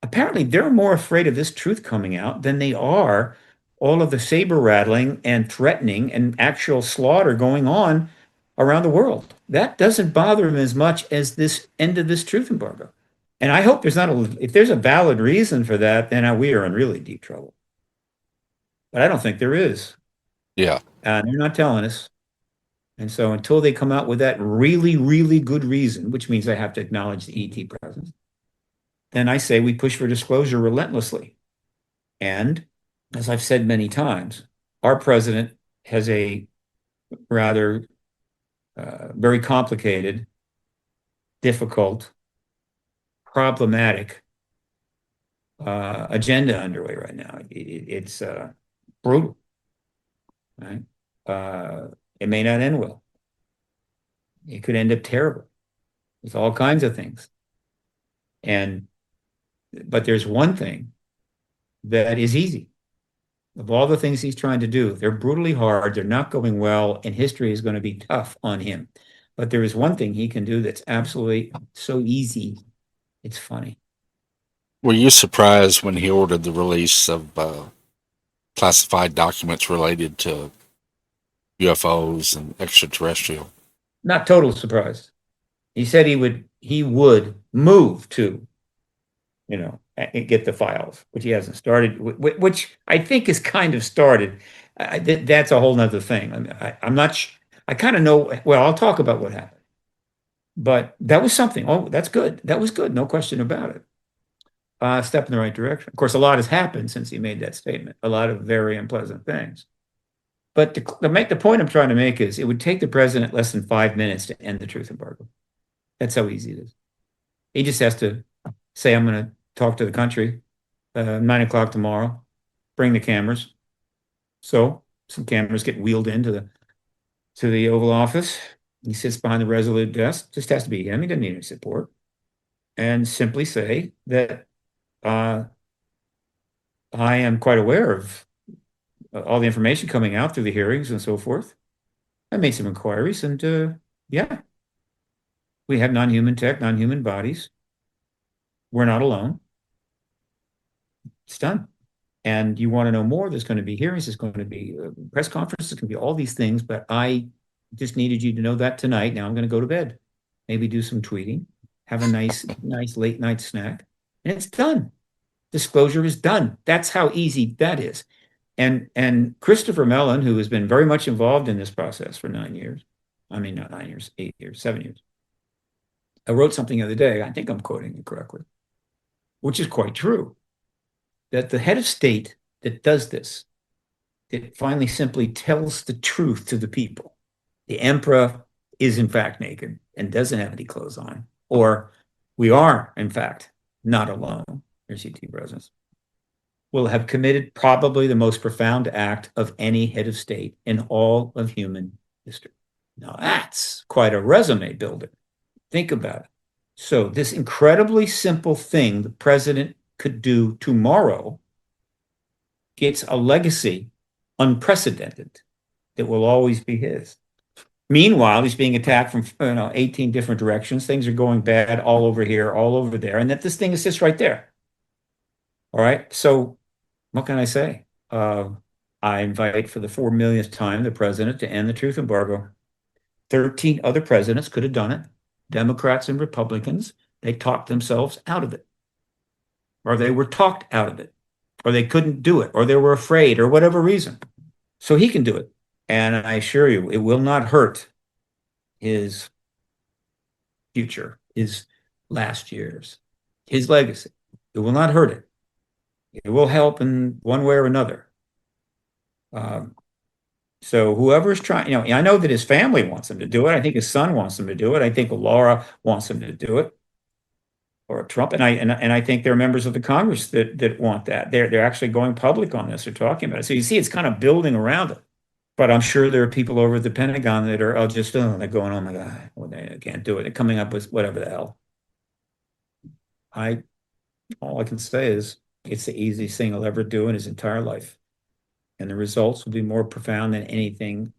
Apparently, they're more afraid of this truth coming out than they are all of the saber rattling and threatening and actual slaughter going on around the world. That doesn't bother him as much as this end of this truth embargo. And I hope there's not if there's a valid reason for that, then we are in really deep trouble. But I don't think there is. Yeah. They're not telling us. And so until they come out with that really, really good reason, which means I have to acknowledge the ET presence, then I say we push for disclosure relentlessly. And as I've said many times, our president has a rather very complicated, difficult, problematic agenda underway right now. It's brutal, right? It may not end well. It could end up terrible with all kinds of things. But there's one thing that is easy. Of all the things he's trying to do, they're brutally hard, they're not going well, and history is going to be tough on him. But there is one thing he can do that's absolutely so easy, it's funny. Were you surprised when he ordered the release of classified documents related to UFOs and extraterrestrial? Not total surprise. He said he would move to, get the files, which he hasn't started, which I think is kind of started. That's a whole nother thing. I'm not. I kind of know. Well, I'll talk about what happened, but that was something. Oh, that's good. That was good. No question about it. Step in the right direction. Of course, a lot has happened since he made that statement. A lot of very unpleasant things. But to make the point I'm trying to make is it would take the president less than 5 minutes to end the truth embargo. That's how easy it is. He just has to say, I'm going to talk to the country, 9 o'clock tomorrow, bring the cameras. So some cameras get wheeled into the Oval Office. He sits behind the Resolute desk, just has to be him. He doesn't need any support. And simply say that I am quite aware of all the information coming out through the hearings and so forth. I made some inquiries, and yeah, we have non-human tech, non-human bodies. We're not alone. It's done. And you want to know more, there's going to be hearings, there's going to be press conferences, there's going to be all these things, but I just needed you to know that tonight. Now I'm going to go to bed, maybe do some tweeting, have a nice late night snack, and it's done. Disclosure is done. That's how easy that is. And Christopher Mellon, who has been very much involved in this process for 9 years, I mean, not 9 years, 8 years, 7 years. I wrote something the other day, I think I'm quoting it correctly, which is quite true, that the head of state that does this, it finally simply tells the truth to the people. The emperor is in fact naked and doesn't have any clothes on, or we are in fact not alone. There's ET presence. Will have committed probably the most profound act of any head of state in all of human history. Now that's quite a resume builder. Think about it. So this incredibly simple thing the president could do tomorrow gets a legacy unprecedented that will always be his. Meanwhile, he's being attacked from 18 different directions. Things are going bad all over here, all over there, and that this thing is just right there. All right. So what can I say? I invite for the 4 millionth time the president to end the truth embargo. 13 other presidents could have done it. Democrats and Republicans, they talked themselves out of it. Or they were talked out of it. Or they couldn't do it. Or they were afraid or whatever reason. So he can do it. And I assure you, it will not hurt his future, his last years, his legacy. It will not hurt it. It will help in one way or another. So whoever's trying, I know that his family wants him to do it. I think his son wants him to do it. I think Laura wants him to do it, or Trump, and I think there are members of the Congress that want that. They're actually going public on this. They're talking about it. So you see, it's kind of building around it. But I'm sure there are people over at the Pentagon that are they're going, oh my God, well, they can't do it. They're coming up with whatever the hell. All I can say is it's the easiest thing he'll ever do in his entire life. And the results will be more profound than anything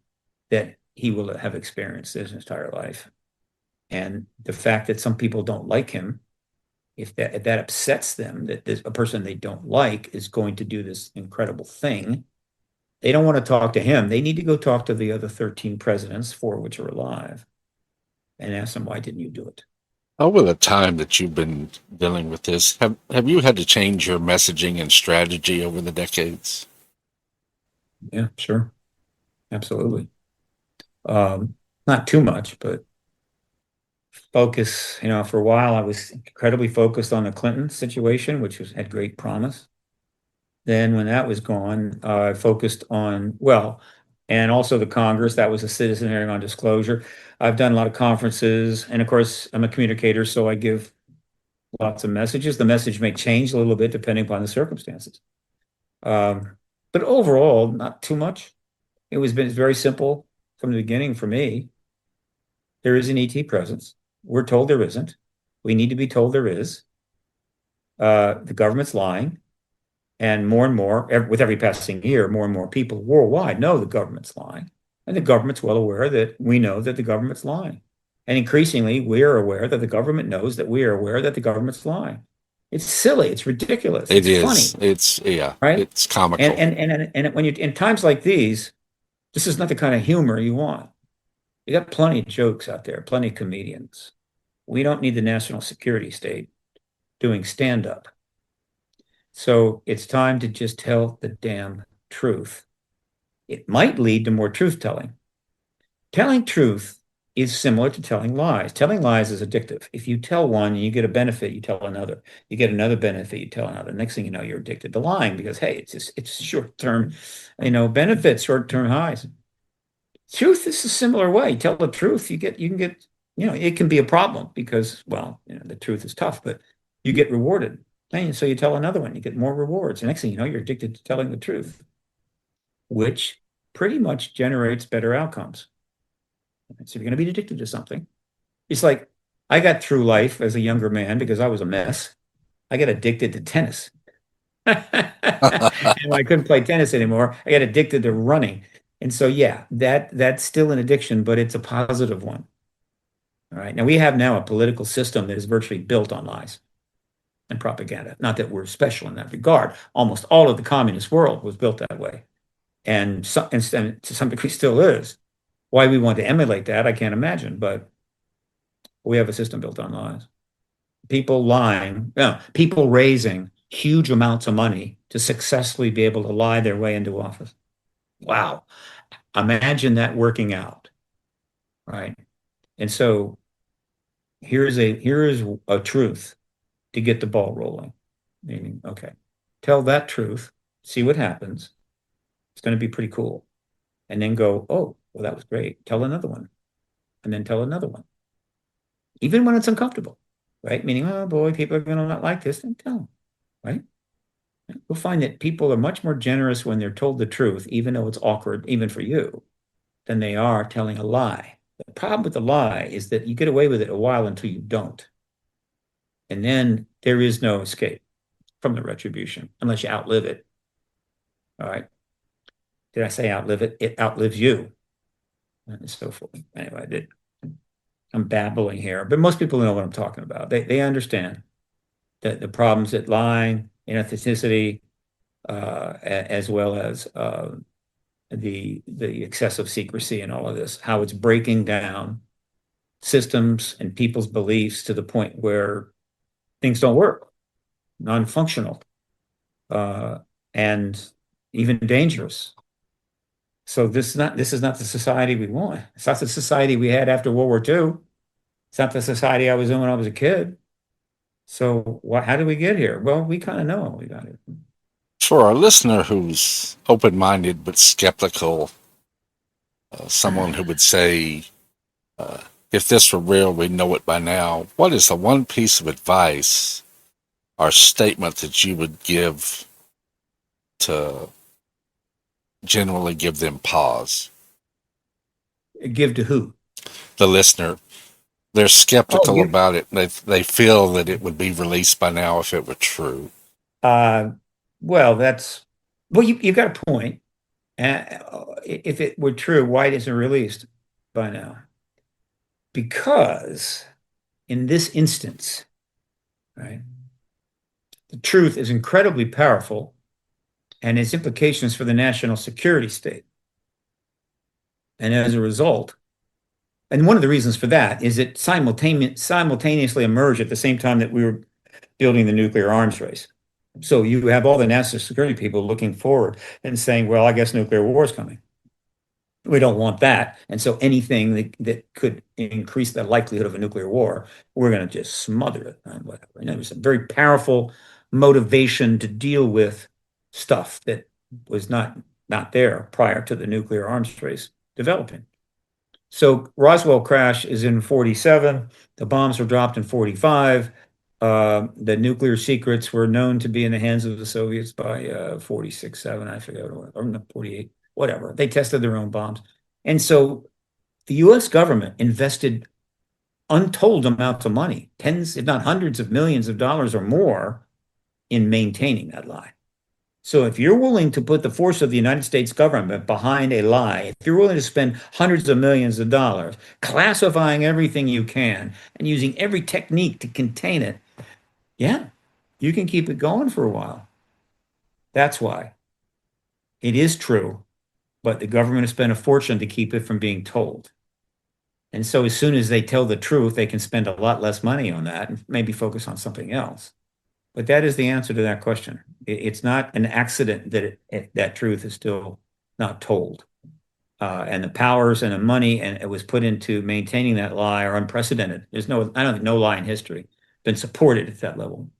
that he will have experienced his entire life. And the fact that some people don't like him, if that upsets them, that a person they don't like is going to do this incredible thing, They don't want to talk to him. They need to go talk to the other 13 presidents, four of which are alive, and ask them, why didn't you do it? Over the time that you've been dealing with this, have you had to change your messaging and strategy over the decades? Yeah, sure. Absolutely. Not too much, but focus, for a while I was incredibly focused on the Clinton situation, which had great promise. Then when that was gone, I focused on, well, and also the Congress, that was a citizen hearing on disclosure. I've done a lot of conferences, and of course, I'm a communicator, so I give lots of messages. The message may change a little bit depending upon the circumstances. Um, but overall, not too much. It's very simple from the beginning for me. There is an ET presence. We're told there isn't. We need to be told there is. The government's lying. And more, with every passing year, more and more people worldwide know the government's lying. And the government's well aware that we know that the government's lying. And increasingly, we are aware that the government knows that we are aware that the government's lying. It's silly. It's ridiculous. It It's is. funny, Yeah, right? it's And comical. when you in times like these, this is not the kind of humor you want. You got plenty of jokes out there, plenty of comedians. We don't need the national security state doing stand up. So it's time to just tell the damn truth. It might lead to more truth telling. Telling truth is similar to telling lies. Telling lies is addictive. If you tell one and you get a benefit, you tell another. You get another benefit, you tell another. Next thing you know, you're addicted to lying because hey, it's short term, benefits, short term highs. Truth is a similar way. Tell the truth, you can get, it can be a problem because, well, the truth is tough, but you get rewarded. And so you tell another one, you get more rewards. The next thing you know, you're addicted to telling the truth, which pretty much generates better outcomes. So you're going to be addicted to something. It's like I got through life as a younger man because I was a mess. I got addicted to tennis. And when I couldn't play tennis anymore, I got addicted to running. And so, yeah, that's still an addiction, but it's a positive one. All right. Now we have now a political system that is virtually built on lies and propaganda. Not that we're special in that regard. Almost all of the communist world was built that way, and to some degree still is. Why we want to emulate that, I can't imagine. But we have a system built on lies. People lying, people raising huge amounts of money to successfully be able to lie their way into office. Wow. Imagine that working out, right? And so here is a truth to get the ball rolling. Meaning, okay, tell that truth, see what happens. It's going to be pretty cool. And then go, oh, well, that was great. Tell another one. And then tell another one. Even when it's uncomfortable, right? Meaning, oh boy, people are going to not like this. Then tell them, right? We'll find that people are much more generous when they're told the truth, even though it's awkward, even for you, than they are telling a lie. The problem with the lie is that you get away with it a while until you don't. And then there is no escape from the retribution unless you outlive it. All right. Did I say outlive it? It outlives you. And so forth. Anyway, I'm babbling here, but most people know what I'm talking about. They understand that the problems that lying, inauthenticity, as well as the excessive secrecy and all of this, how it's breaking down systems and people's beliefs to the point where things don't work, non-functional, and even dangerous. So this is not the society we want. It's not the society we had after World War II. It's not the society I was in when I was a kid. So how did we get here? Well, we kind of know how we got here. For our listener who's open minded but skeptical, someone who would say, if this were real, we'd know it by now, what is the one piece of advice or statement that you would give to generally give them pause? Give to who? The listener. They're Oh, skeptical give. about it. They feel that it would be released by now if it were true. Uh, well, you've got a point. If it were true, why isn't it released by now? Because in this instance, right, the truth is incredibly powerful and its implications for the national security state. And as a result, and one of the reasons for that is it simultaneously emerged at the same time that we were building the nuclear arms race. So you have all the national security people looking forward and saying, well, I guess nuclear war is coming. We don't want that. And so anything that could increase the likelihood of a nuclear war, we're going to just smother it. And whatever. And it was a very powerful motivation to deal with stuff that was not there prior to the nuclear arms race developing. So Roswell crash is in 47. The bombs were dropped in 45. The nuclear secrets were known to be in the hands of the Soviets by 46, 7, I forget, or no, 48, whatever. They tested their own bombs. And so the US government invested untold amounts of money, tens, if not hundreds of millions of dollars or more, in maintaining that lie. So if you're willing to put the force of the United States government behind a lie, if you're willing to spend hundreds of millions of dollars classifying everything you can and using every technique to contain it, yeah, you can keep it going for a while. That's why. It is true, but the government has spent a fortune to keep it from being told. And so as soon as they tell the truth, they can spend a lot less money on that and maybe focus on something else. But that is the answer to that question. It's not an accident that that truth is still not told. And the powers and the money and it was put into maintaining that lie are unprecedented. I don't think no lie in history been supported at that level.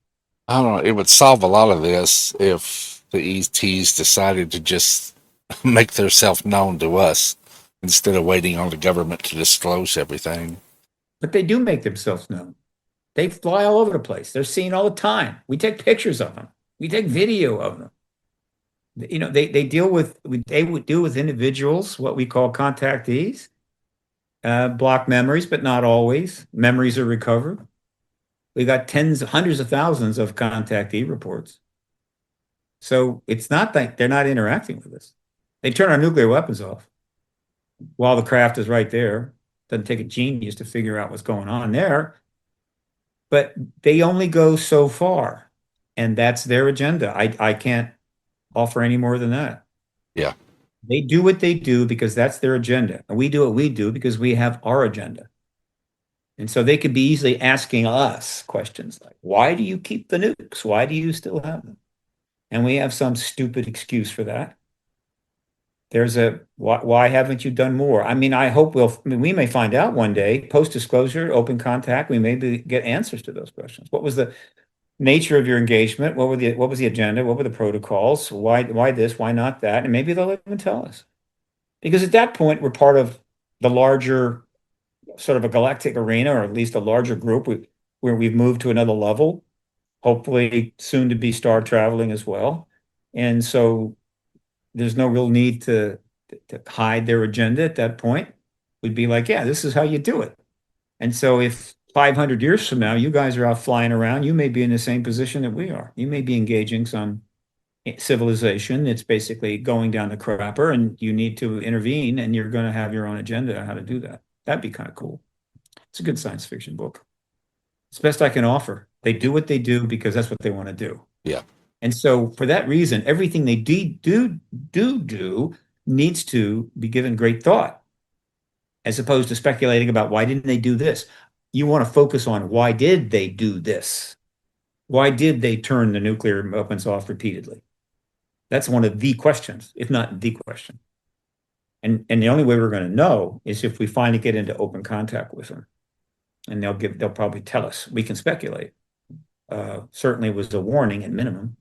I don't know. It would solve a lot of this if the ETs decided to just make themselves known to us instead of waiting on the government to disclose everything. But they do make themselves known. They fly all over the place. They're seen all the time. We take pictures of them. We take video of them. They would deal with individuals, what we call contactees, block memories, but not always. Memories are recovered. We got hundreds of thousands of contactee reports. So it's not that they're not interacting with us. They turn our nuclear weapons off while the craft is right there. Doesn't take a genius to figure out what's going on there. But they only go so far, and that's their agenda. I can't offer any more than that. Yeah. They do what they do because that's their agenda. And we do what we do because we have our agenda. And so they could be easily asking us questions like, why do you keep the nukes? Why do you still have them? And we have some stupid excuse for that. There's why haven't you done more? I mean, I hope we may find out one day, post-disclosure, open contact, we may get answers to those questions. What was the nature of your engagement? What was the agenda? What were the protocols? Why this? Why not that? And maybe they'll even tell us. Because at that point, we're part of the larger sort of a galactic arena, or at least a larger group where we've moved to another level, hopefully soon to be star traveling as well. And so there's no real need to hide their agenda at that point. We'd be like, yeah, this is how you do it. And so if 500 years from now, you guys are out flying around, you may be in the same position that we are. You may be engaging some civilization that's basically going down the crapper and you need to intervene and you're going to have your own agenda on how to do that. That'd be kind of cool. It's a good science fiction book. It's the best I can offer. They do what they do because that's what they want to do. Yeah. And so for that reason, everything they do needs to be given great thought, as opposed to speculating about why didn't they do this? You want to focus on why did they do this? Why did they turn the nuclear weapons off repeatedly? That's one of the questions, if not the question. And the only way we're going to know is if we finally get into open contact with them. And they'll probably tell us. We can speculate. Certainly it was a warning at minimum.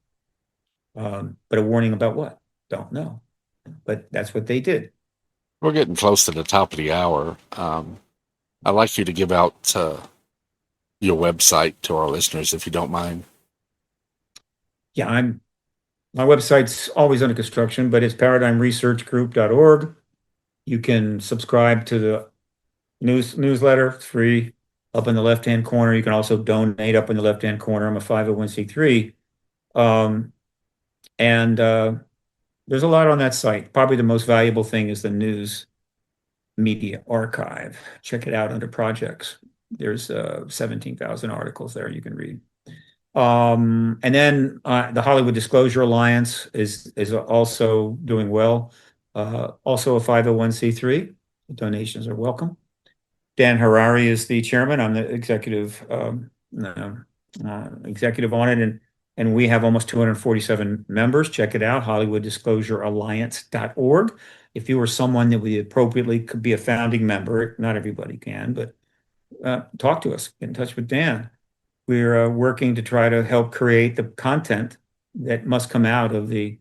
But a warning about what? Don't know. But that's what they did. We're getting close to the top of the hour. I'd like you to give out your website to our listeners, if you don't mind. Yeah, my website's always under construction, but it's paradigmresearchgroup.org. You can subscribe to the newsletter. It's free up in the left-hand corner. You can also donate up in the left-hand corner. I'm a 501c3. And there's a lot on that site. Probably the most valuable thing is the news media archive. Check it out under projects. There's 17,000 articles there you can read. And then the Hollywood Disclosure Alliance is also doing well. Also a 501(c)(3). Donations are welcome. Dan Harari is the chairman. I'm the executive on it, and we have almost 247 members. Check it out, HollywoodDisclosureAlliance.org. If you are someone that we appropriately could be a founding member, not everybody can, but talk to us, get in touch with Dan. We're working to try to help create the content that must come out of the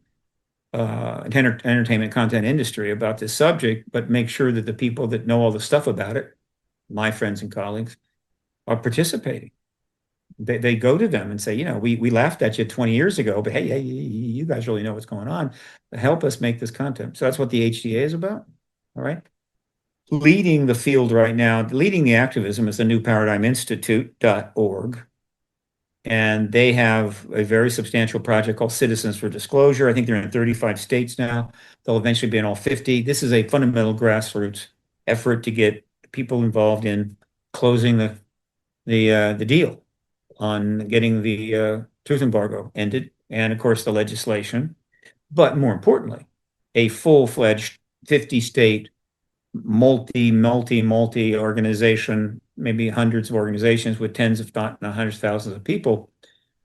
entertainment content industry about this subject, but make sure that the people that know all the stuff about it, my friends and colleagues, are participating. They go to them and say, we laughed at you 20 years ago, but hey, you guys really know what's going on. Help us make this content. So that's what the HDA is about. All right. Leading the field right now, leading the activism is the New Paradigm Institute.org. And they have a very substantial project called Citizens for Disclosure. I think they're in 35 states now. They'll eventually be in all 50. This is a fundamental grassroots effort to get people involved in closing the deal on getting the truth embargo ended, and of course the legislation. But more importantly, a full-fledged 50-state multi organization, maybe hundreds of organizations with tens, if not hundreds of thousands of people,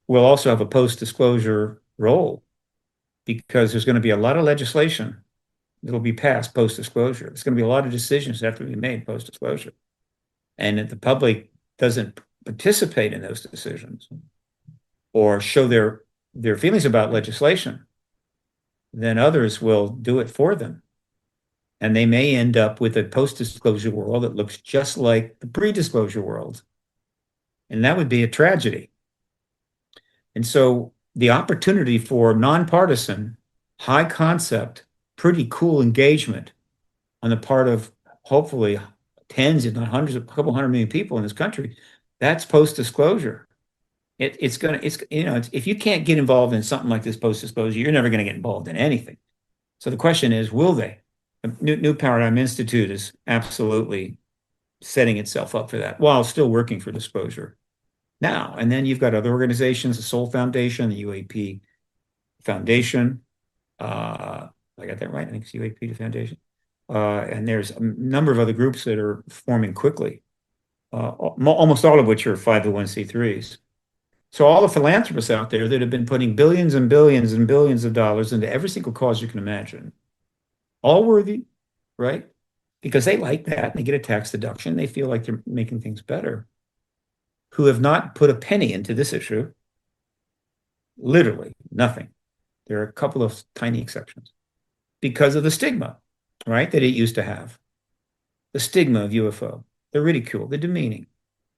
will also have a post-disclosure role, because there's going to be a lot of legislation that will be passed post-disclosure. There's going to be a lot of decisions that have to be made post-disclosure. And if the public doesn't participate in those decisions or show their feelings about legislation, then others will do it for them. And they may end up with a post-disclosure world that looks just like the pre-disclosure world. And that would be a tragedy. And so the opportunity for nonpartisan, high concept, pretty cool engagement on the part of hopefully tens, if not hundreds, a couple hundred million people in this country, that's post-disclosure. If you can't get involved in something like this post-disclosure, you're never going to get involved in anything. So the question is, will they? The New Paradigm Institute is absolutely setting itself up for that while still working for disclosure now. And then you've got other organizations, the Soul Foundation, the UAP Foundation. I got that right. I think it's UAP Foundation. And there's a number of other groups that are forming quickly, almost all of which are 501(c)(3)s. So all the philanthropists out there that have been putting billions and billions and billions of dollars into every single cause you can imagine, all worthy, right? Because they like that and they get a tax deduction. They feel like they're making things better. Who have not put a penny into this issue, literally nothing. There are a couple of tiny exceptions because of the stigma, right, that it used to have. The stigma of UFO, the ridicule, the demeaning,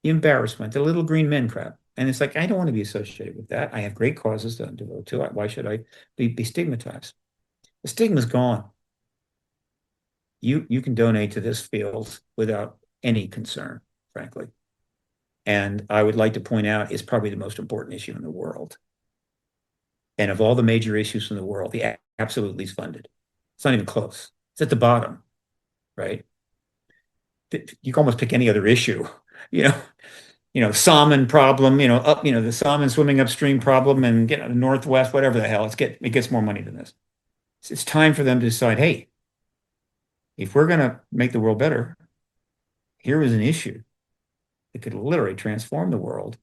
the embarrassment, the little green men crap. And it's like, I don't want to be associated with that. I have great causes to devote to it. Why should I be stigmatized? The stigma's gone. You can donate to this field without any concern, frankly. And I would like to point out, it's probably the most important issue in the world. And of all the major issues in the world, the absolute least funded. It's not even close. It's at the bottom, right? You can almost pick any other issue, salmon problem, the salmon swimming upstream problem, and the Northwest, whatever the hell. It gets more money than this. It's time for them to decide, hey, if we're going to make the world better, here is an issue that could literally transform the world.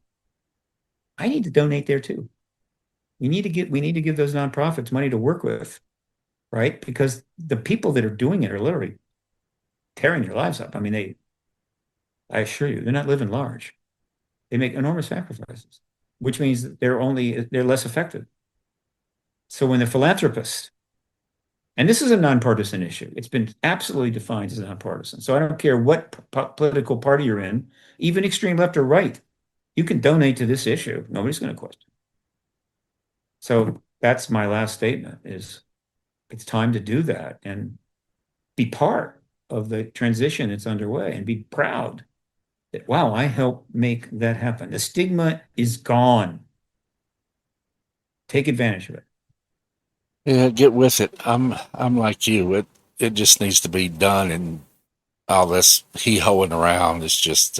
I need to donate there too. We need to give those nonprofits money to work with, right? Because the people that are doing it are literally tearing their lives up. I mean, I assure you, they're not living large. They make enormous sacrifices, which means that they're less effective. So when the philanthropists, and this is a nonpartisan issue, it's been absolutely defined as nonpartisan. So I don't care what political party you're in, even extreme left or right, you can donate to this issue. Nobody's going to question. So that's my last statement, is it's time to do that and be part of the transition that's underway and be proud that, wow, I helped make that happen. The stigma is gone. Take advantage of it. Yeah, get with it. I'm like you. It just needs to be done, and all this hee-hawing around is just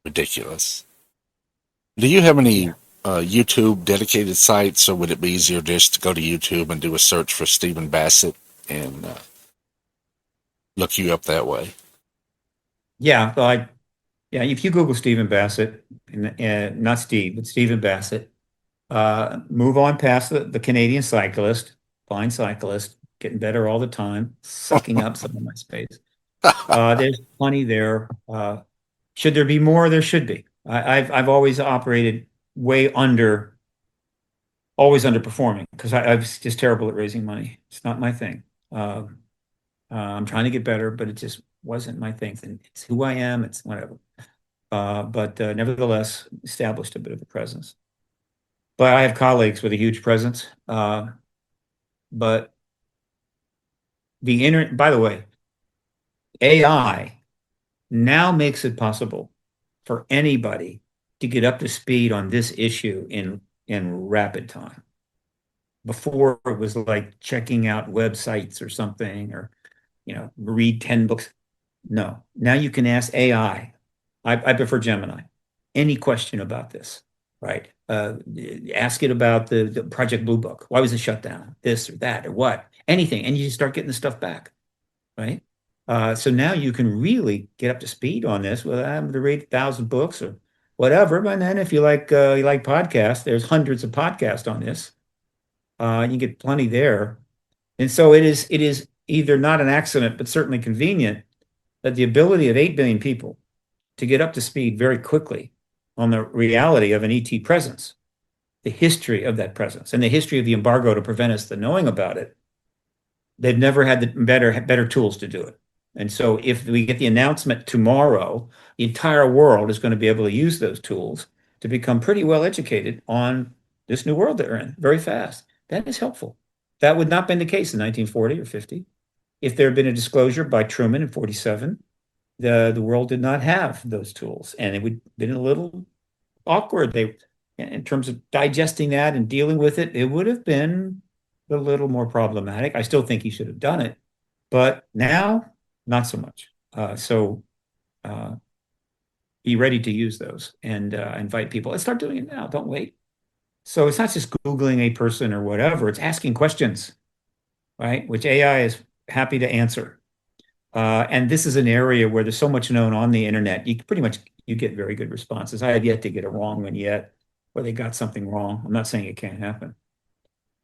ridiculous. Do you have any YouTube dedicated sites, or would it be easier just to go to YouTube and do a search for Stephen Bassett and look you up that way? Yeah, yeah. If you Google Stephen Bassett, and not Steve, but Stephen Bassett, move on past the Canadian cyclist, fine cyclist, getting better all the time, sucking up some of my space. There's plenty there. Should there be more? There should be. I've always operated way under, always underperforming because I was just terrible at raising money. It's not my thing. I'm trying to get better, but it just wasn't my thing. And it's who I am. It's whatever. But nevertheless, established a bit of a presence. But I have colleagues with a huge presence. But the internet, by the way, AI now makes it possible for anybody to get up to speed on this issue in rapid time. Before it was like checking out websites or something, or read 10 books. No, now you can ask AI. I prefer Gemini. Any question about this, right? Ask it about the Project Blue Book. Why was it shut down? This or that or what? Anything, and you just start getting the stuff back, right? So now you can really get up to speed on this without having to read 1,000 books or whatever. But then if you like podcasts, there's hundreds of podcasts on this. You get plenty there. And so it is either not an accident, but certainly convenient that the ability of 8 billion people to get up to speed very quickly on the reality of an ET presence, the history of that presence, and the history of the embargo to prevent us from knowing about it. They've never had the better tools to do it. And so if we get the announcement tomorrow, the entire world is going to be able to use those tools to become pretty well educated on this new world that we're in very fast. That is helpful. That would not have been the case in 1940 or 50. If there had been a disclosure by Truman in 47, the world did not have those tools, and it would have been a little awkward. In terms of digesting that and dealing with it, it would have been a little more problematic. I still think he should have done it, but now not so much. So be ready to use those and invite people. Let's start doing it now. Don't wait. So it's not just Googling a person or whatever. It's asking questions, right? Which AI is happy to answer. And this is an area where there's so much known on the internet. You get very good responses. I have yet to get a wrong one yet, where they got something wrong. I'm not saying it can't happen,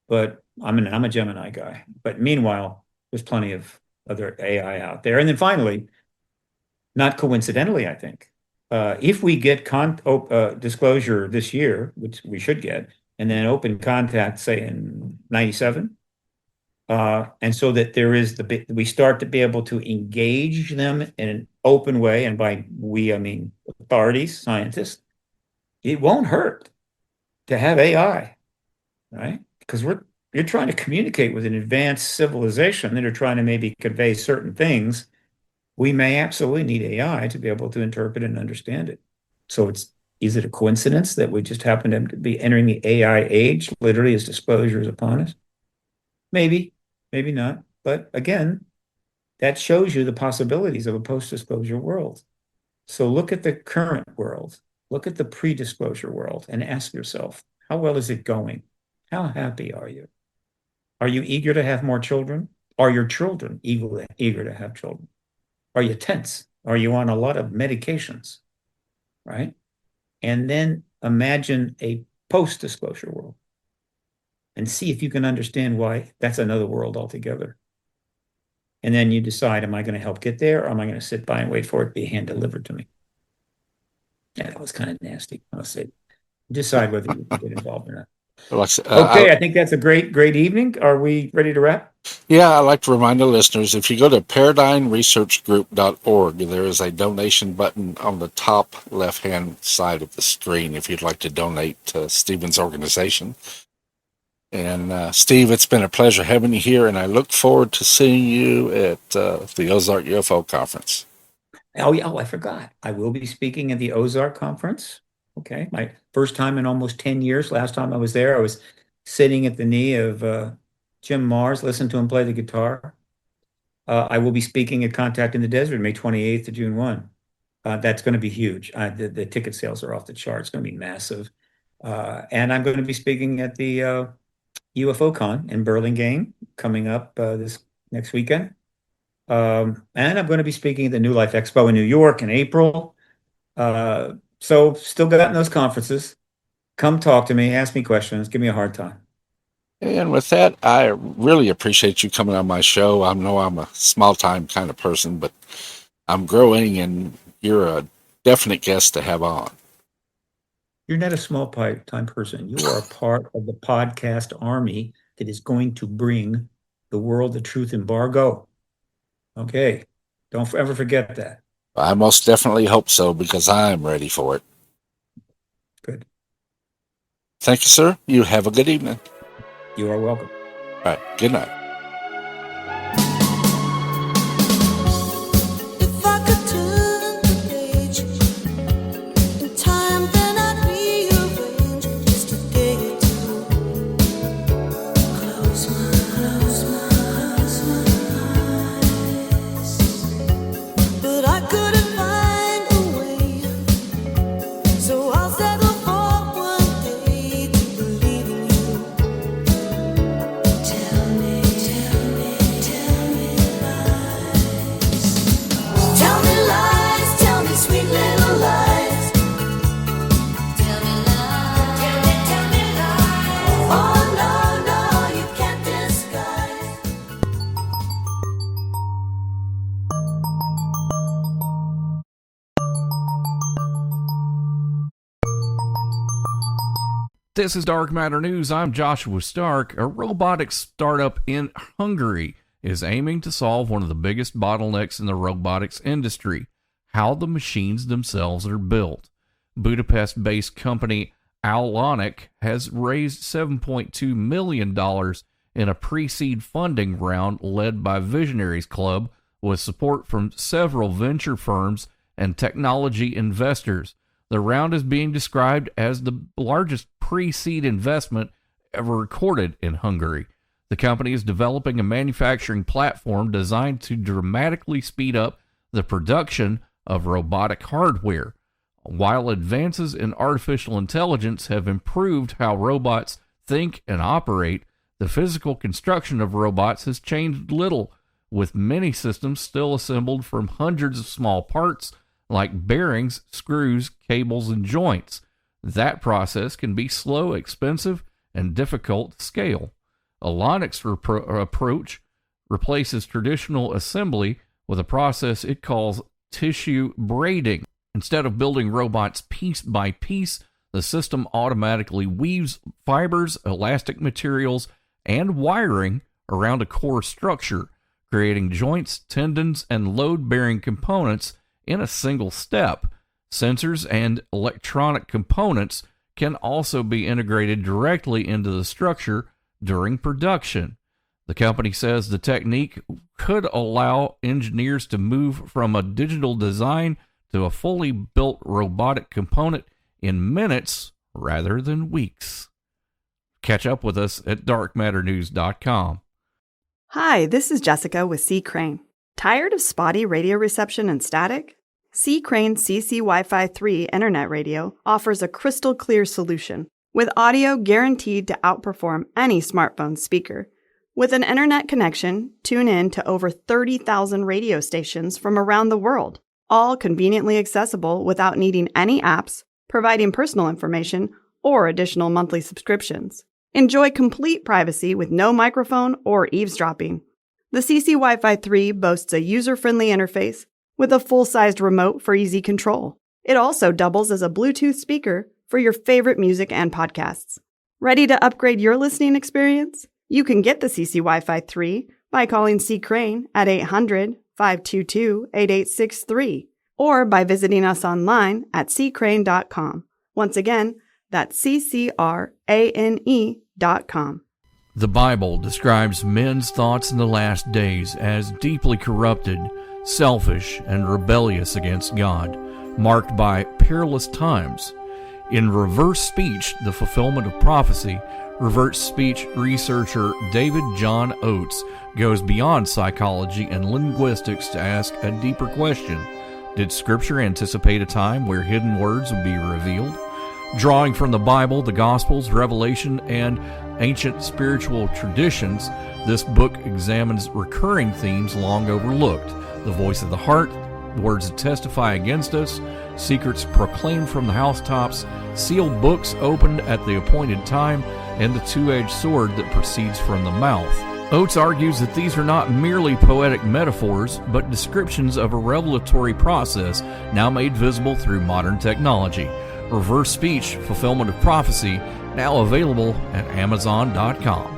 but I'm a Gemini guy. But meanwhile, there's plenty of other AI out there. And then finally, not coincidentally, I think, if we get disclosure this year, which we should get, and then open contact, say in 97, and so that we start to be able to engage them in an open way, and by we, I mean authorities, scientists, it won't hurt to have AI, right? Because you're trying to communicate with an advanced civilization that are trying to maybe convey certain things. We may absolutely need AI to be able to interpret and understand it. So is it a coincidence that we just happen to be entering the AI age, literally as disclosure is upon us? Maybe, maybe not. But again, that shows you the possibilities of a post-disclosure world. So look at the current world, look at the pre-disclosure world, and ask yourself, how well is it going? How happy are you? Are you eager to have more children? Are your children eager to have children? Are you tense? Are you on a lot of medications? Right? And then imagine a post-disclosure world and see if you can understand why that's another world altogether. And then you decide, am I going to help get there, or am I going to sit by and wait for it to be hand delivered to me? Yeah, that was kind of nasty. I'll say, decide whether you get involved or not. Okay, I think that's a great evening. Are we ready to wrap? Yeah, I'd like to remind the listeners, if you go to paradigmresearchgroup.org, there is a donation button on the top left-hand side of the screen if you'd like to donate to Stephen's organization. And Steve, it's been a pleasure having you here, and I look forward to seeing you at the Ozark UFO Conference. Oh, yeah, I forgot. I will be speaking at the Ozark Conference. Okay, my first time in almost 10 years. Last time I was there, I was sitting at the knee of Jim Mars, listening to him play the guitar. I will be speaking at Contact in the Desert, May 28th to June 1. That's going to be huge. The ticket sales are off the charts. It's going to be massive. And I'm going to be speaking at the UFO Con in Burlingame coming up this next weekend. And I'm going to be speaking at the New Life Expo in New York in April. So still got in those conferences. Come talk to me, ask me questions, give me a hard time. And with that, I really appreciate you coming on my show. I know I'm a small time kind of person, but I'm growing, and you're a definite guest to have on. You're not a small time person. You are a part of the podcast army that is going to bring the world the truth embargo. Okay. Don't ever forget that. I most definitely hope so, because I'm ready for it. Good. Thank you, sir. You have a good evening. You are welcome. All right. Good night. If I could turn the page in time, then I'd rearrange just to get to close my eyes. But I couldn't find a way, so I'll settle for one day to believe in you. Tell me lies. Tell me lies, tell me sweet little lies. Tell me lies, tell me lies. Oh no, you can't disguise. This is Dark Matter News. I'm Joshua Stark. A robotics startup in Hungary is aiming to solve one of the biggest bottlenecks in the robotics industry: how the machines themselves are built. Budapest-based company Alonic has raised $7.2 million in a pre-seed funding round led by Visionaries Club, with support from several venture firms and technology investors. The round is being described as the largest pre-seed investment ever recorded in Hungary. The company is developing a manufacturing platform designed to dramatically speed up the production of robotic hardware. While advances in artificial intelligence have improved how robots think and operate, the physical construction of robots has changed little, with many systems still assembled from hundreds of small parts like bearings, screws, cables, and joints. That process can be slow, expensive, and difficult to scale. Alonic's approach replaces traditional assembly with a process it calls tissue braiding. Instead of building robots piece by piece, the system automatically weaves fibers, elastic materials, and wiring around a core structure, creating joints, tendons, and load-bearing components in a single step. Sensors and electronic components can also be integrated directly into the structure during production. The company says the technique could allow engineers to move from a digital design to a fully built robotic component in minutes rather than weeks. Catch up with us at darkmatternews.com. Hi, this is Jessica with C. Crane. Tired of spotty radio reception and static? C. Crane CC Wi-Fi 3 Internet Radio offers a crystal clear solution with audio guaranteed to outperform any smartphone speaker. With an internet connection, tune in to over 30,000 radio stations from around the world, all conveniently accessible without needing any apps, providing personal information, or additional monthly subscriptions. Enjoy complete privacy with no microphone or eavesdropping. The CC Wi-Fi 3 boasts a user-friendly interface with a full-sized remote for easy control. It also doubles as a Bluetooth speaker for your favorite music and podcasts. Ready to upgrade your listening experience? You can get the CC Wi-Fi 3 by calling C. Crane at 800-522-8863 or by visiting us online at ccrane.com. Once again, that's ccrane.com. The Bible describes men's thoughts in the last days as deeply corrupted, selfish, and rebellious against God, marked by perilous times. In Reverse Speech, The Fulfillment of Prophecy, reverse speech researcher David John Oates goes beyond psychology and linguistics to ask a deeper question. Did Scripture anticipate a time where hidden words would be revealed? Drawing from the Bible, the Gospels, Revelation, and ancient spiritual traditions, this book examines recurring themes long overlooked: the voice of the heart, words that testify against us, secrets proclaimed from the housetops, sealed books opened at the appointed time, and the two-edged sword that proceeds from the mouth. Oates argues that these are not merely poetic metaphors, but descriptions of a revelatory process now made visible through modern technology. Reverse Speech, Fulfillment of Prophecy, now available at Amazon.com.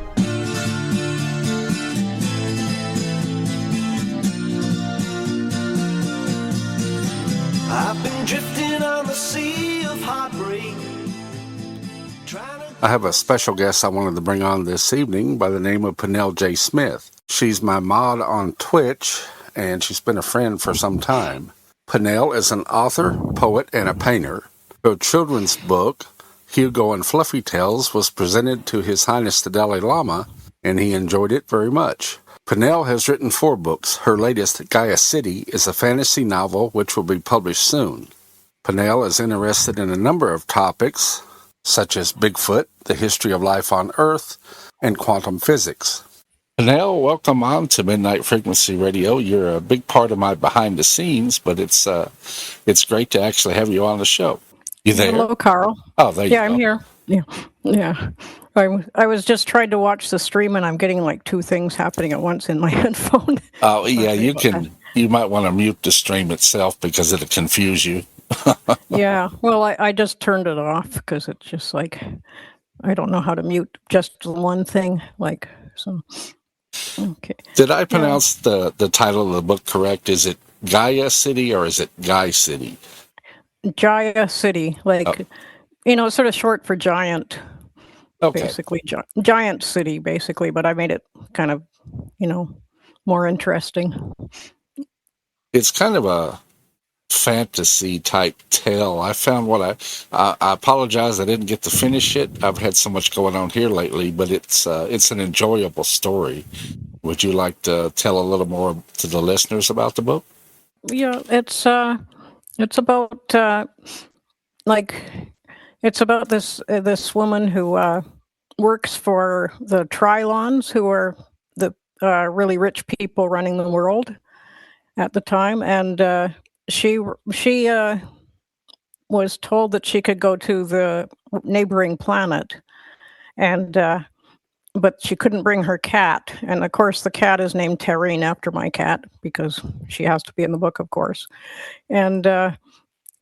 I've been drifting on the sea of heartbreak. I have a special guest I wanted to bring on this evening by the name of Penel J. Smith. She's my mod on Twitch, and she's been a friend for some time. Penel is an author, poet, and a painter. Her children's book, Hugo and Fluffy Tales, was presented to His Highness the Dalai Lama, and he enjoyed it very much. Penel has written 4 books. Her latest, Gaia City, is a fantasy novel which will be published soon. Penel is interested in a number of topics, such as Bigfoot, the history of life on Earth, and quantum physics. Penel, welcome on to Midnight Frequency Radio. You're a big part of my behind the scenes, but it's great to actually have you on the show. You there? Hello, Carl. Oh, there you go. Yeah, I'm here. Yeah. I was just trying to watch the stream, and I'm getting like 2 things happening at once in my headphone. Oh, yeah, you can. You might want to mute the stream itself because it'll confuse you. Yeah. Well, I just turned it off because it's just like I don't know how to mute just one thing. Like so. Okay. Did I pronounce the title of the book correct? Is it Gaia City or is it Guy City? Gaia City, like it's sort of short for giant. Okay. Basically, giant city, basically. But I made it kind of, more interesting. It's kind of a fantasy type tale. I found I apologize I didn't get to finish it. I've had so much going on here lately, but it's an enjoyable story. Would you like to tell a little more to the listeners about the book? Yeah, it's about it's about this woman who works for the Trilons, who are the really rich people running the world at the time, and she was told that she could go to the neighboring planet, and but she couldn't bring her cat. And of course, the cat is named Terrine after my cat because she has to be in the book, of course. And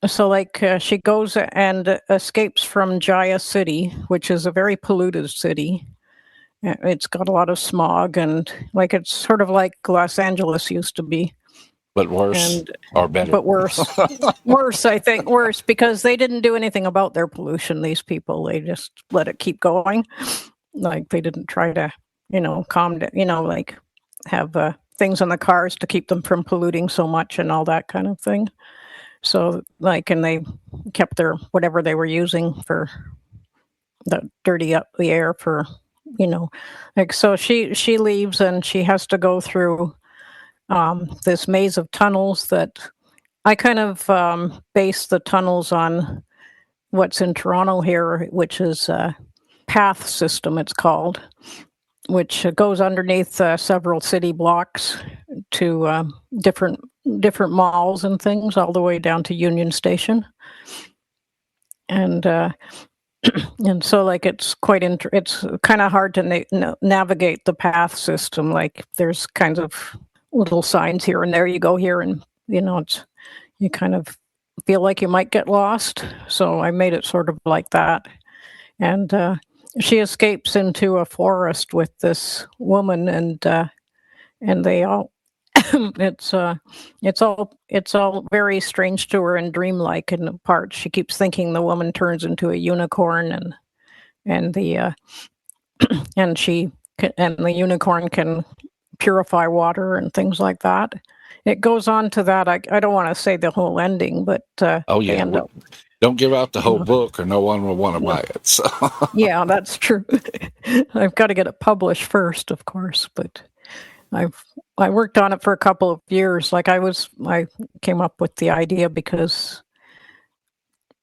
so, she goes and escapes from Gaia City, which is a very polluted city. It's got a lot of smog, and it's sort of like Los Angeles used to be. But worse or better? But worse. Worse, I think. Worse, because they didn't do anything about their pollution, these people. They just let it keep going. They didn't try to, calm down, have things on the cars to keep them from polluting so much and all that kind of thing. So, and they kept their, whatever they were using for the dirty up the air for, so she leaves and she has to go through this maze of tunnels that I kind of base the tunnels on what's in Toronto here, which is path system, it's called, which goes underneath several city blocks to different malls and things, all the way down to Union Station. And and so it's quite it's kind of hard to navigate the path system. There's kinds of little signs here and there. You go here and you kind of feel like you might get lost. So I made it sort of like that. And she escapes into a forest with this woman, and they all it's all very strange to her and dreamlike in parts. She keeps thinking the woman turns into a unicorn, and the and the unicorn can purify water and things like that. It goes on to that. I don't want to say the whole ending, but don't give out the whole book or no one will want to buy it. So. Yeah, that's true. I've got to get it published first, of course, but I worked on it for a couple of years. I came up with the idea because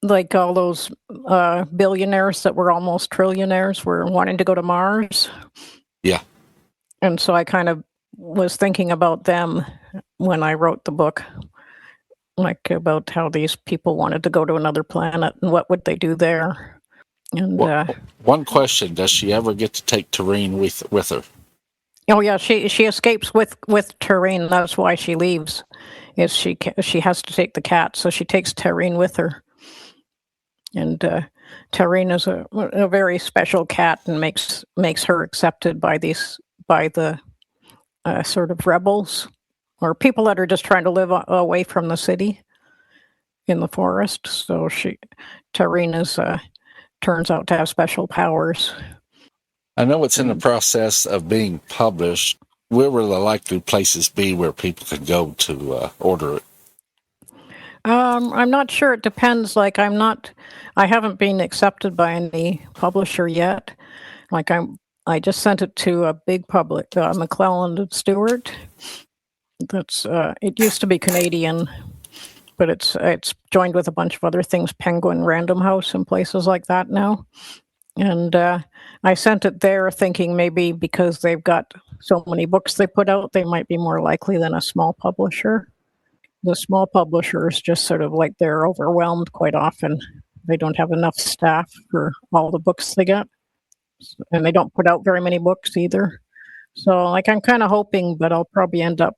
like all those billionaires that were almost trillionaires were wanting to go to Mars. Yeah. And so I kind of was thinking about them when I wrote the book, like about how these people wanted to go to another planet and what would they do there. And One question: does she ever get to take Tareen with her? oh yeah, she escapes with Tareen. That's why she leaves. Is she has to take the cat, so she takes Tareen with her. And Tareen is a very special cat and makes her accepted by the sort of rebels or people that are just trying to live away from the city in the forest. So Tareen turns out to have special powers. I know it's in the process of being published. Where will the likely places be where people can go to order it? I'm not sure. It depends. Like I haven't been accepted by any publisher yet. Like I just sent it to a big public, McClelland and Stewart. That's it used to be Canadian, but it's joined with a bunch of other things, Penguin, Random House, and places like that now. And I sent it there thinking maybe because they've got so many books they put out, they might be more likely than a small publisher. The small publishers just sort of like they're overwhelmed quite often. They don't have enough staff for all the books they get. And they don't put out very many books either. So like I'm kind of hoping, but I'll probably end up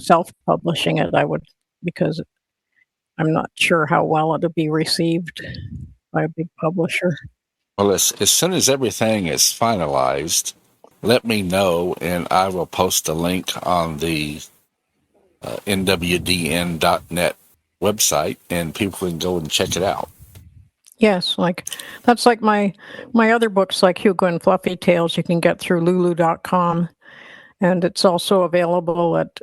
self-publishing it, I would, because I'm not sure how well it'll be received by a big publisher. Well, as soon as everything is finalized, let me know, and I will post a link on the nwdn.net website, and people can go and check it out. Yes, like that's like my other books, like Hugo and Fluffy Tales, you can get through lulu.com, and it's also available at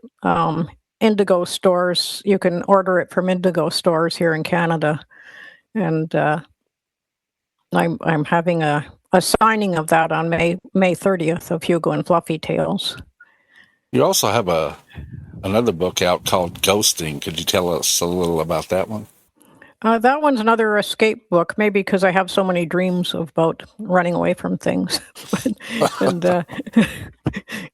Indigo stores. You can order it from Indigo stores here in Canada, and I'm having a signing of that on May 30th of Hugo and Fluffy Tales. You also have another book out called Ghosting. Could you tell us a little about that one? That one's another escape book, maybe because I have so many dreams about running away from things. And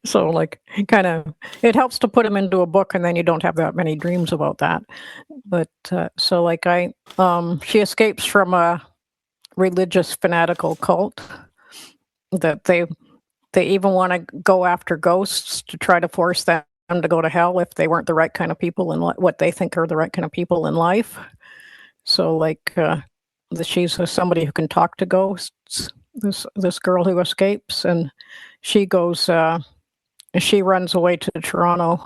so, like, kind of, it helps to put them into a book, and then you don't have that many dreams about that. But so, like, she escapes from a religious fanatical cult that they even want to go after ghosts to try to force them to go to hell if they weren't the right kind of people in what they think are the right kind of people in life. So, like, she's somebody who can talk to ghosts. This girl who escapes, and she goes. She runs away to Toronto,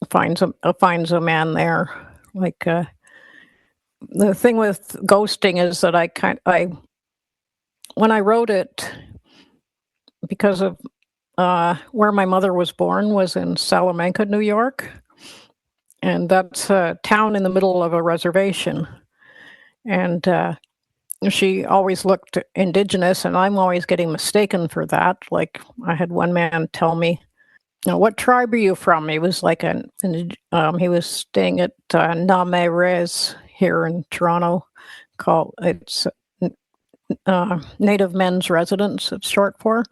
finds a man there. Like, the thing with ghosting is that when I wrote it, because of where my mother was born was in Salamanca, New York, and that's a town in the middle of a reservation. And she always looked indigenous, and I'm always getting mistaken for that. Like, I had one man tell me, "What tribe are you from?" He was like he was staying at Namerez here in Toronto. It's Native Men's Residence, it's short for.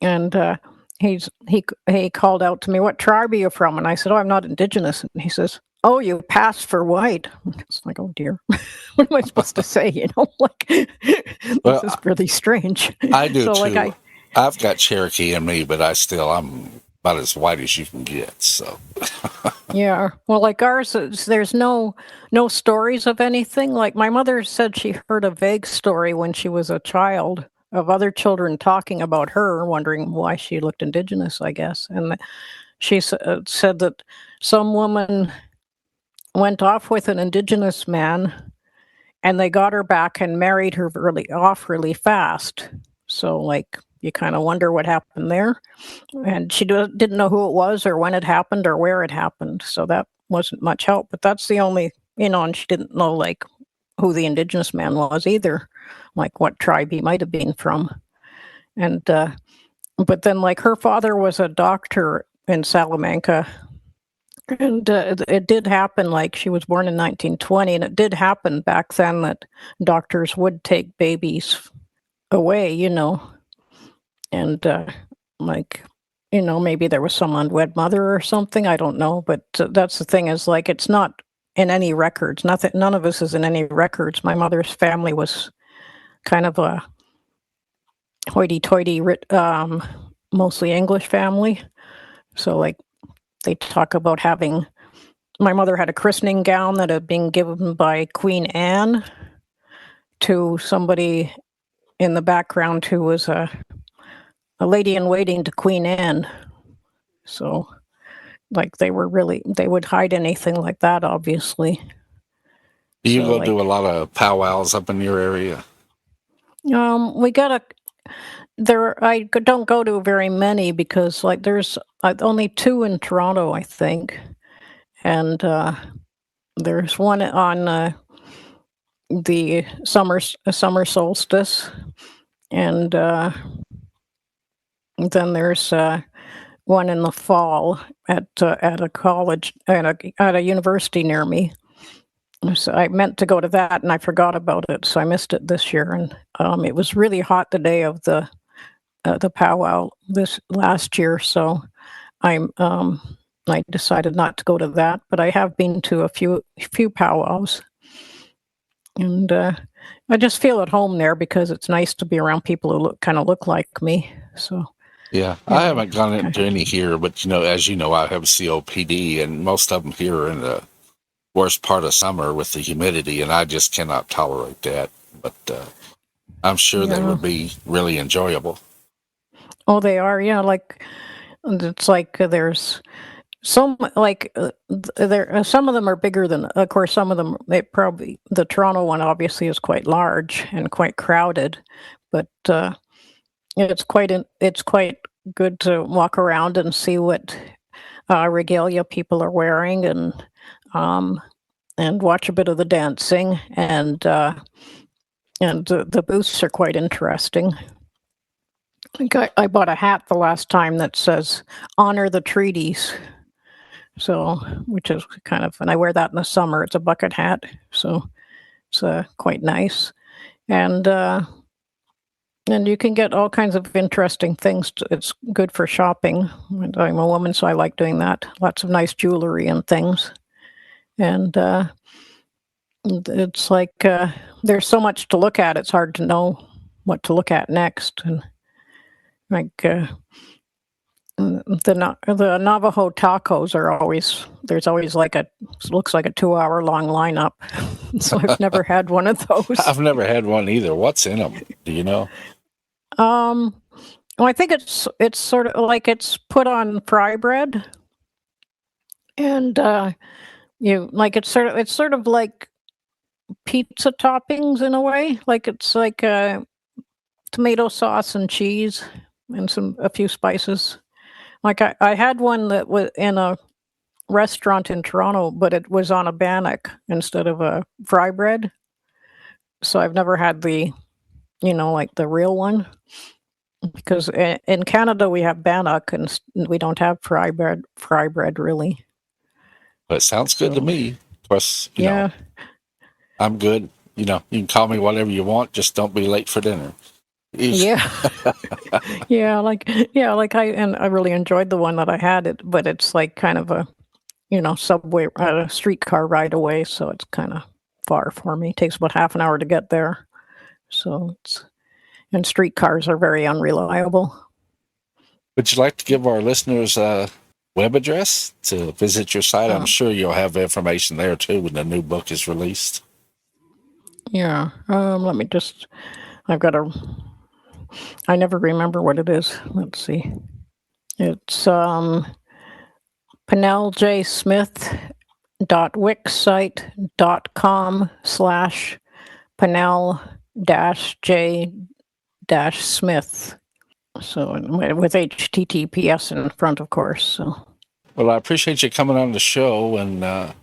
And he called out to me, "What tribe are you from?" And I said, "Oh, I'm not indigenous." And he says, "Oh, you passed for white." It's like, oh dear, what am I supposed to say? Like, this is really strange. I do so, too. Like, I've got Cherokee in me, but I'm about as white as you can get. So, yeah. Well, like ours, there's no stories of anything. Like, my mother said she heard a vague story when she was a child of other children talking about her, wondering why she looked indigenous, I guess. And she said that some woman went off with an indigenous man, and they got her back and married her really fast. So, like, you kind of wonder what happened there. And she didn't know who it was or when it happened or where it happened. So that wasn't much help. But that's the only, and she didn't know, like, who the indigenous man was either, like what tribe he might have been from. And but then, like, her father was a doctor in Salamanca, And it did happen, like she was born in 1920, and it did happen back then that doctors would take babies away, and like, maybe there was some unwed mother or something. I don't know, but that's the thing is like it's not in any records. Nothing. None of this is in any records. My mother's family was kind of a hoity-toity, mostly English family. So like they talk about having. My mother had a christening gown that had been given by Queen Anne to somebody in the background who was a lady in waiting to Queen Anne. So, like, they would hide anything like that, obviously. Do you So, go like, do a lot of powwows up in your area? we got I don't go to very many because, like, there's only 2 in Toronto, I think. And there's one on the summer solstice. And then there's one in the fall at a college at a university near me. So I meant to go to that, and I forgot about it, so I missed it this year. And it was really hot the day of the powwow this last year, so I decided not to go to that. But I have been to a few powwows, and I just feel at home there because it's nice to be around people who kind of look like me. So. Yeah, I haven't gone into any here, but as you know, I have COPD, and most of them here are in the worst part of summer with the humidity, and I just cannot tolerate that. But I'm sure they would be really enjoyable. Oh, they are, yeah. Like it's like there's some like there. Some of them are bigger than. Of course, some of them. The Toronto one obviously is quite large and quite crowded, but it's quite good to walk around and see what regalia people are wearing and watch a bit of the dancing and the booths are quite interesting. I bought a hat the last time that says "Honor the Treaties," so which is kind of, and I wear that in the summer. It's a bucket hat, so it's quite nice, and you can get all kinds of interesting things. It's good for shopping. And I'm a woman, so I like doing that. Lots of nice jewelry and things, and it's like there's so much to look at. It's hard to know what to look at next, and like the Navajo tacos are always like looks like a 2-hour long lineup. So I've never had one of those. I've never had one either. What's in them? Do you know? Well, I think it's sort of like it's put on fry bread, and it's sort of like pizza toppings in a way. Like it's like tomato sauce and cheese and a few spices. Like I had one that was in a restaurant in Toronto, but it was on a bannock instead of a fry bread. So I've never had the, like the real one, because in Canada we have bannock and we don't have fry bread really. But it sounds good to me. Of course, yeah. I'm good. You can call me whatever you want. Just don't be late for dinner. Yeah. I really enjoyed the one that I had, but it's like kind of a, subway, a streetcar ride away. So it's kind of far for me. It takes about half an hour to get there. So and streetcars are very unreliable. Would you like to give our listeners a web address to visit your site? I'm sure you'll have information there too when the new book is released. Yeah. Let me just, I never remember what it is. Let's see. It's peneljsmith.wixsite.com/penel-j-smith. So with HTTPS in front, of course. So. Well, I appreciate you coming on the show, and I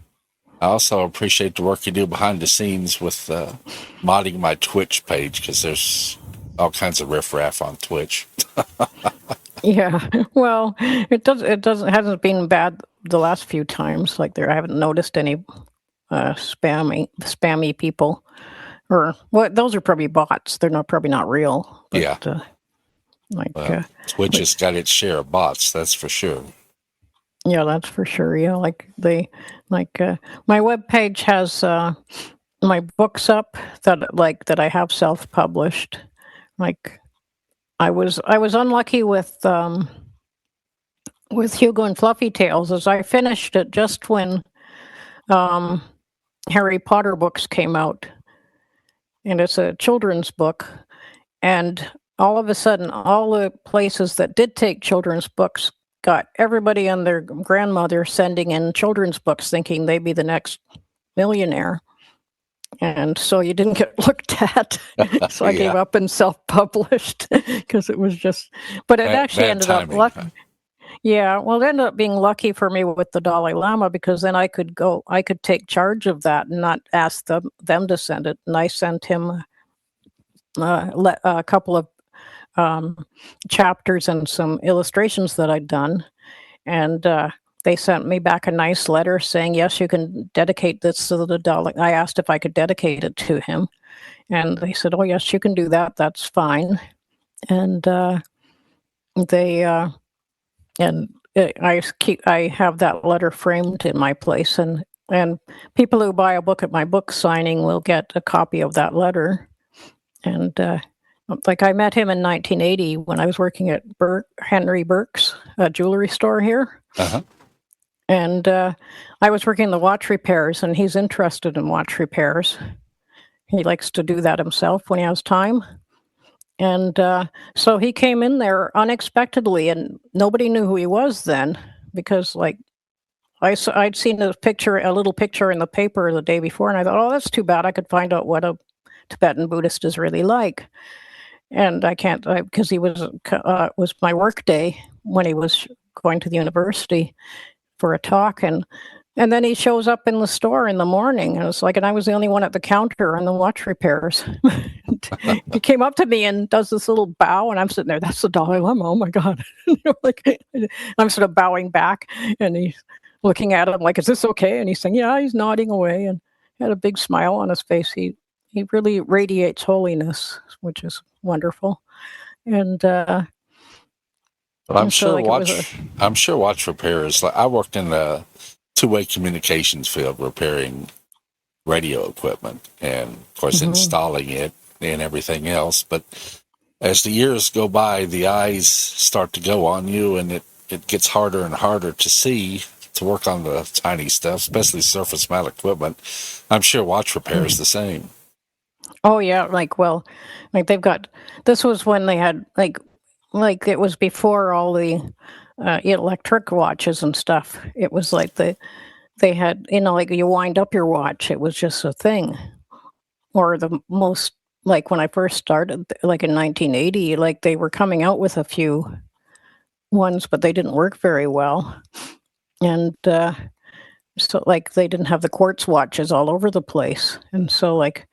also appreciate the work you do behind the scenes with modding my Twitch page, because there's all kinds of riffraff on Twitch. Yeah, well, it hasn't been bad the last few times. Like I haven't noticed any spammy people, or well, those are probably bots. They're probably not real. But, Yeah. Twitch has got its share of bots, that's for sure. Yeah, that's for sure. Yeah, like my webpage has my books up that I have self-published. Like I was unlucky with Hugo and Fluffy Tales, as I finished it just when Harry Potter books came out, and it's a children's book, and all of a sudden, all the places that did take children's books got everybody and their grandmother sending in children's books, thinking they'd be the next millionaire. And so you didn't get looked at. So I gave up and self-published because it was just, but it actually ended up lucky. Yeah, well, it ended up being lucky for me with the Dalai Lama, because then I could take charge of that and not ask them to send it. And I sent him a couple of chapters and some illustrations that I'd done, and they sent me back a nice letter saying, yes, you can dedicate this to the Dalai. I asked if I could dedicate it to him, and they said, oh yes, you can do that, that's fine. And I have that letter framed in my place, and people who buy a book at my book signing will get a copy of that letter. And like I met him in 1980 when I was working at Henry Burke's jewelry store here. Uh-huh. And I was working the watch repairs, and he's interested in watch repairs. He likes to do that himself when he has time. And so he came in there unexpectedly, and nobody knew who he was then, because like I'd seen a little picture in the paper the day before, and I thought, oh, that's too bad. I could find out what a Tibetan Buddhist is really like. And I can't, because he was my work day when he was going to the university for a talk, and then he shows up in the store in the morning, and it's like, and I was the only one at the counter on the watch repairs. He came up to me and does this little bow, and I'm sitting there, that's the Dalai Lama, oh my God. Like, I'm sort of bowing back, and he's looking at him like, is this okay? And he's saying, yeah, he's nodding away, and had a big smile on his face. He really radiates holiness, which is wonderful. And I'm sure watch repairers. Like, I worked in the two-way communications field, repairing radio equipment, and of course installing it and everything else. But as the years go by, the eyes start to go on you, and it gets harder and harder to see, to work on the tiny stuff, especially surface mount equipment. I'm sure watch repair is the same. Oh yeah, like they've got, this was when they had like it was before all the electric watches and stuff. It was like they had, like you wind up your watch. It was just a thing. Or the most, like when I first started, like in 1980, like they were coming out with a few ones, but they didn't work very well. And so like they didn't have the quartz watches all over the place. And so like,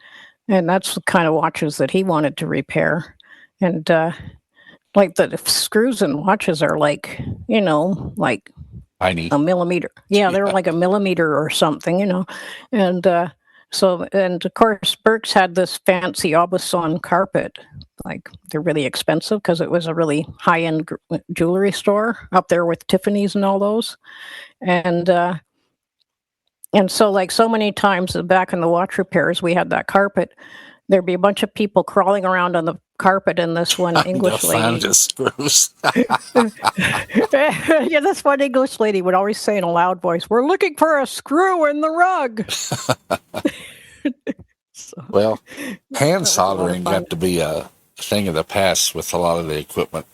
and that's the kind of watches that he wanted to repair. And like the screws in watches are like, like tiny, a millimeter. Yeah, they're like a millimeter or something, And and of course, Burke's had this fancy Aubusson carpet. Like they're really expensive because it was a really high-end jewelry store up there with Tiffany's and all those. And so like so many times back in the watch repairs, we had that carpet. There'd be a bunch of people crawling around on the carpet, and this one English lady. Screws. Yeah, this one English lady would always say in a loud voice, "We're looking for a screw in the rug." Well, hand soldering got to be a thing of the past with a lot of the equipment.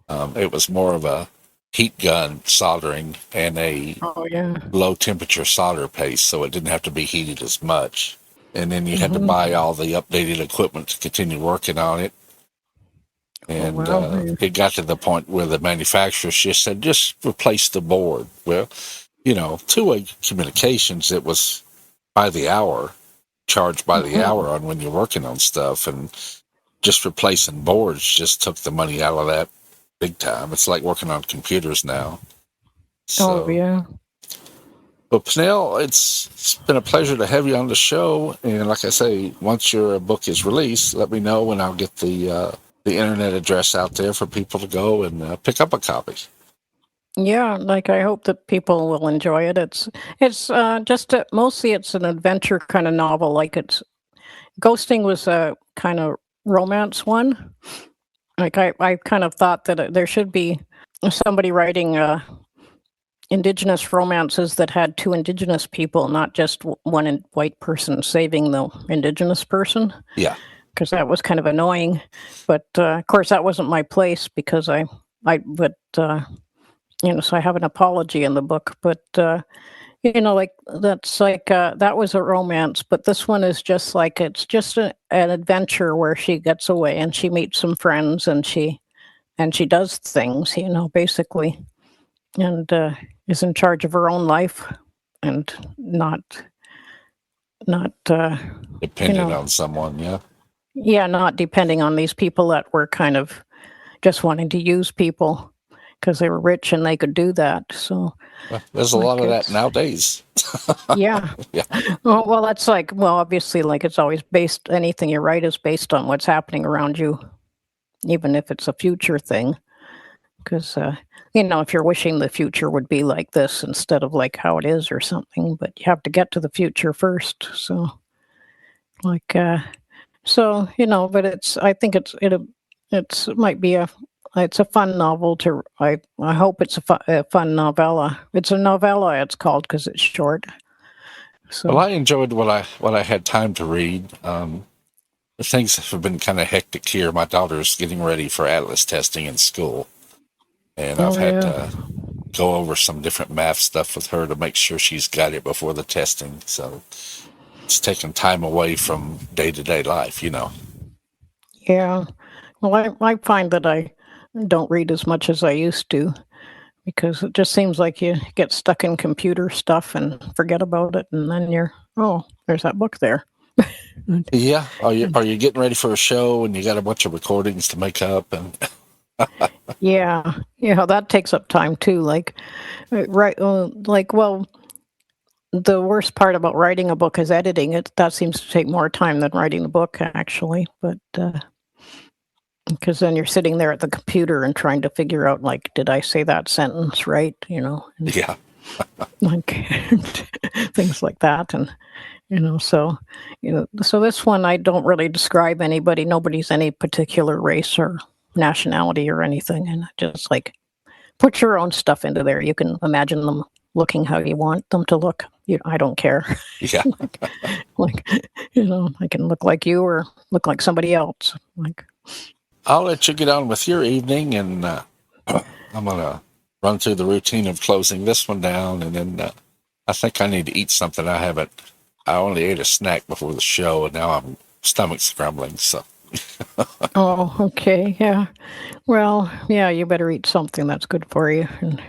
It was more of a heat gun soldering and a low temperature solder paste, so it didn't have to be heated as much. And then you had to buy all the updated equipment to continue working on it. And it got to the point where the manufacturers just said, just replace the board. Well, two-way communications, it was by the hour, charged by the hour on when you're working on stuff. And just replacing boards just took the money out of that big time. It's like working on computers now. So, Well, Penel, it's been a pleasure to have you on the show. And like I say, once your book is released, let me know and I'll get the internet address out there for people to go and pick up a copy. Yeah, like I hope that people will enjoy it. Mostly it's an adventure kind of novel. Like Ghosting was a kind of romance one. Like I kind of thought that there should be somebody writing indigenous romances that had two indigenous people, not just one white person saving the indigenous person. Yeah. Because that was kind of annoying. But of course, that wasn't my place because so I have an apology in the book. But, that was a romance. But this one is just like, it's just an adventure where she gets away and she meets some friends and she does things, basically, and is in charge of her own life and not dependent on someone. Yeah. Yeah, not depending on these people that were kind of just wanting to use people because they were rich and they could do that. So there's a lot of that nowadays. Yeah. Yeah. Well, that's obviously, like, it's always anything you write is based on what's happening around you, even if it's a future thing. Because, if you're wishing the future would be like this instead of like how it is or something, but you have to get to the future first. So, but I think it's a fun novel I hope it's a fun novella. It's a novella, it's called, because it's short. So. Well, I enjoyed what I had time to read. Things have been kind of hectic here. My daughter's getting ready for Atlas testing in school, and I've had to go over some different math stuff with her to make sure she's got it before the testing. So it's taking time away from day-to-day life, Yeah. Well, I find that I don't read as much as I used to because it just seems like you get stuck in computer stuff and forget about it, and then there's that book there. Yeah. Are you getting ready for a show and you got a bunch of recordings to make up and Yeah, that takes up time too. The worst part about writing a book is editing it. That seems to take more time than writing the book, actually. But because then you're sitting there at the computer and trying to figure out, like, did I say that sentence right? Yeah. Things like that. And, so this one, I don't really describe anybody. Nobody's any particular race or nationality or anything. And just put your own stuff into there. You can imagine them looking how you want them to look. I don't care. Yeah. I can look like you or look like somebody else. I'll let you get on with your evening, and I'm going to run through the routine of closing this one down, and then I think I need to eat something. I only ate a snack before the show, and now I'm stomach's grumbling, so. Oh, okay, yeah. Well, yeah, you better eat something that's good for you, and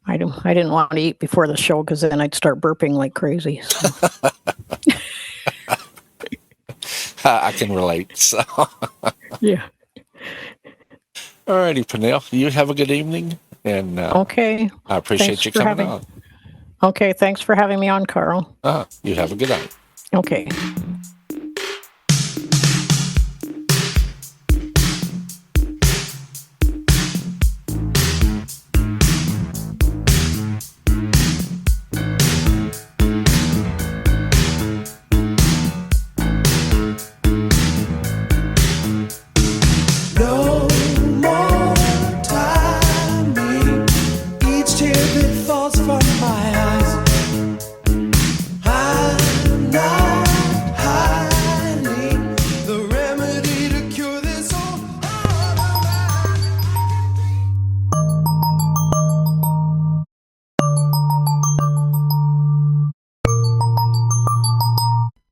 I didn't want to eat before the show because then I'd start burping like crazy. So. I can relate. So. Yeah. All righty, Penel. You have a good evening, and okay. I appreciate you coming on. Okay, thanks for having me on, Carl. You have a good night. Okay.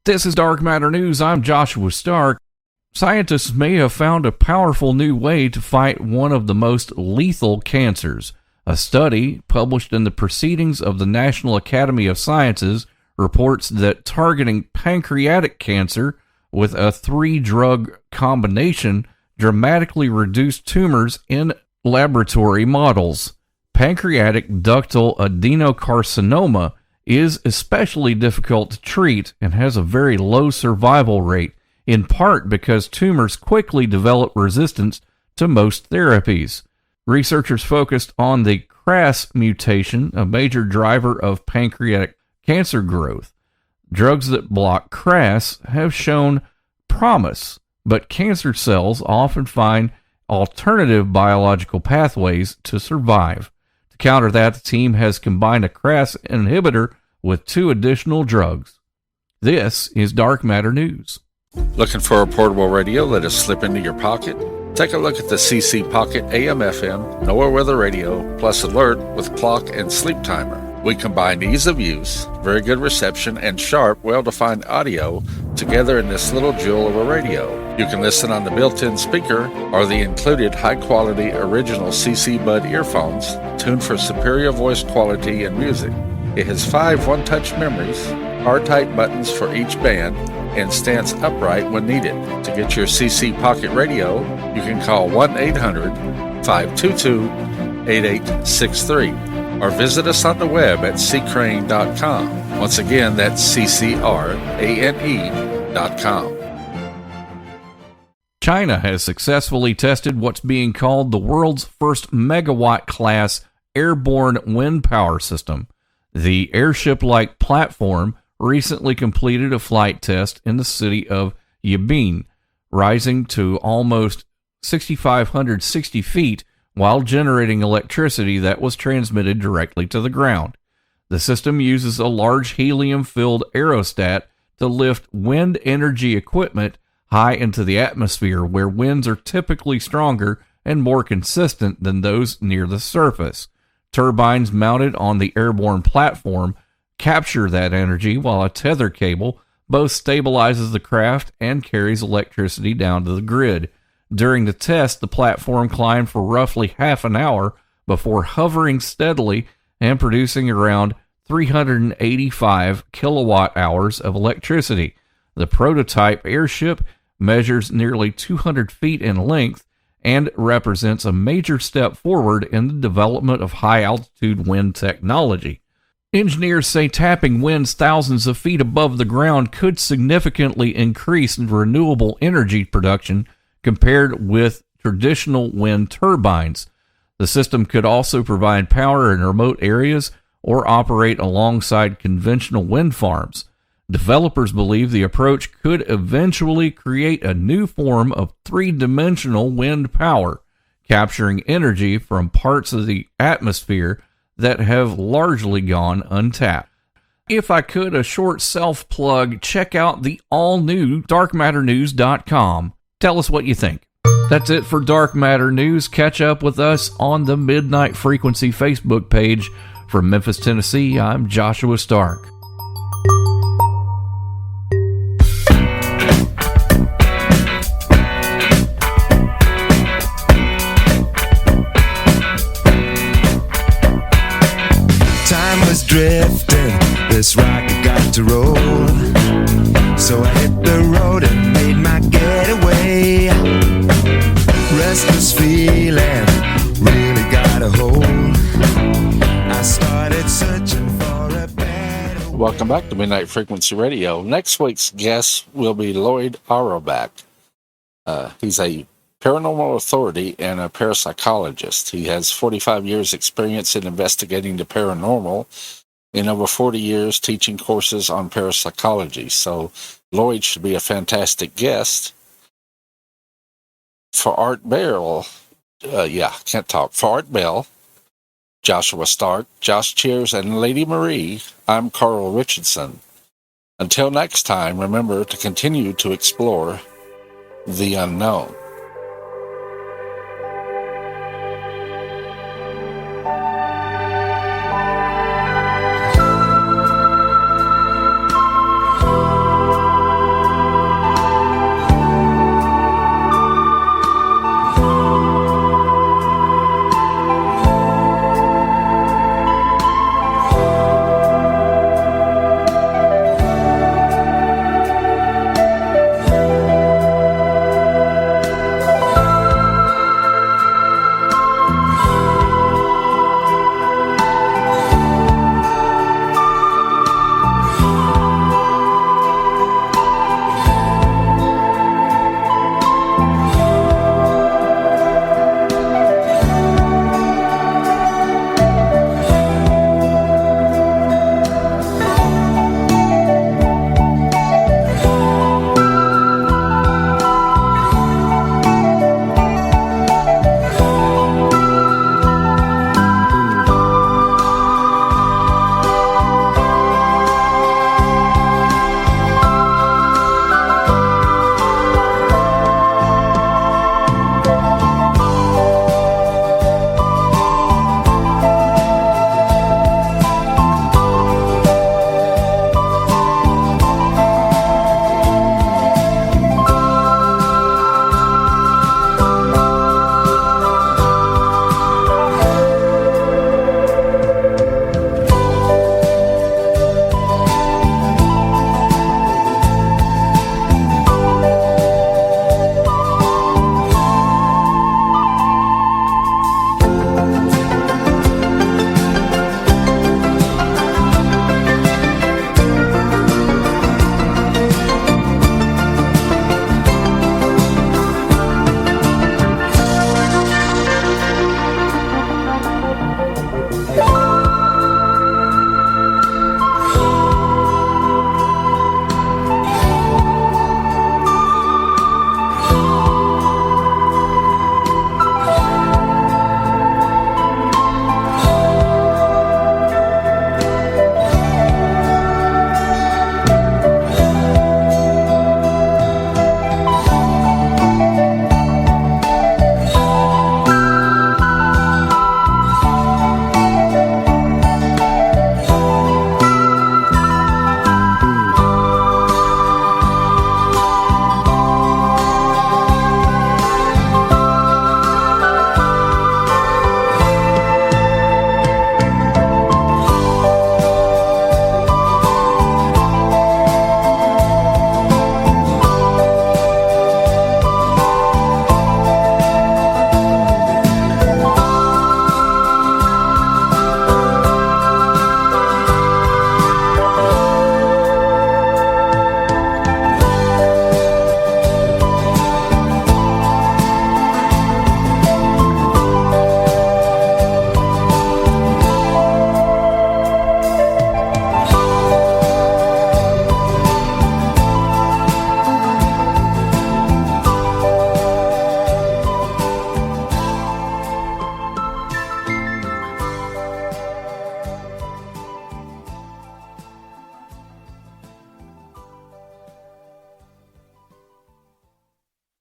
This is Dark Matter News. I'm Joshua Stark. Scientists may have found a powerful new way to fight one of the most lethal cancers. A study published in the Proceedings of the National Academy of Sciences reports that targeting pancreatic cancer with a 3-drug combination dramatically reduced tumors in laboratory models. pancreatic ductal adenocarcinoma is especially difficult to treat and has a very low survival rate, in part because tumors quickly develop resistance to most therapies. Researchers focused on the KRAS mutation, a major driver of pancreatic cancer growth. Drugs that block KRAS have shown promise, but cancer cells often find alternative biological pathways to survive. To counter that, the team has combined a KRAS inhibitor with 2 additional drugs. This is Dark Matter News. Looking for a portable radio that'll slip into your pocket? Take a look at the CC Pocket AM/FM Nowhere Weather Radio Plus Alert with clock and sleep timer. We combine ease of use, very good reception, and sharp, well-defined audio together in this little jewel of a radio. You can listen on the built-in speaker or the included high-quality original CC Bud earphones tuned for superior voice quality and music. It has 5 one-touch memories, R-type buttons for each band, and stands upright when needed. To get your CC Pocket Radio, you can call 1-800-522-8863 or visit us on the web at ccrane.com. Once again, that's ccrane.com. China has successfully tested what's being called the world's first megawatt-class airborne wind power system. The airship-like platform recently completed a flight test in the city of Yibin, rising to almost 6,560 feet while generating electricity that was transmitted directly to the ground. The system uses a large helium-filled aerostat to lift wind energy equipment high into the atmosphere, where winds are typically stronger and more consistent than those near the surface. Turbines mounted on the airborne platform capture that energy, while a tether cable both stabilizes the craft and carries electricity down to the grid. During the test, the platform climbed for roughly half an hour before hovering steadily and producing around 385 kilowatt hours of electricity. The prototype airship measures nearly 200 feet in length and represents a major step forward in the development of high-altitude wind technology. Engineers say tapping winds thousands of feet above the ground could significantly increase renewable energy production compared with traditional wind turbines. The system could also provide power in remote areas or operate alongside conventional wind farms. Developers believe the approach could eventually create a new form of three-dimensional wind power, capturing energy from parts of the atmosphere that have largely gone untapped. If I could, a short self-plug, check out the all-new darkmatternews.com. Tell us what you think. That's it for Dark Matter News. Catch up with us on the Midnight Frequency Facebook page. From Memphis, Tennessee, I'm Joshua Stark. Time was drifting, this rocket got to roll. So I hit the road and made my getaway. Restless feeling really got a hold. I started searching for a better way. Welcome back to Midnight Frequency Radio. Next week's guest will be Lloyd Auerbach. He's a paranormal authority and a parapsychologist. He has 45 years experience in investigating the paranormal and over 40 years teaching courses on parapsychology. So Lloyd should be a fantastic guest. For Art Bell, For Art Bell, Joshua Stark, Josh Cheers, and Lady Marie, I'm Carl Richardson. Until next time, remember to continue to explore the unknown.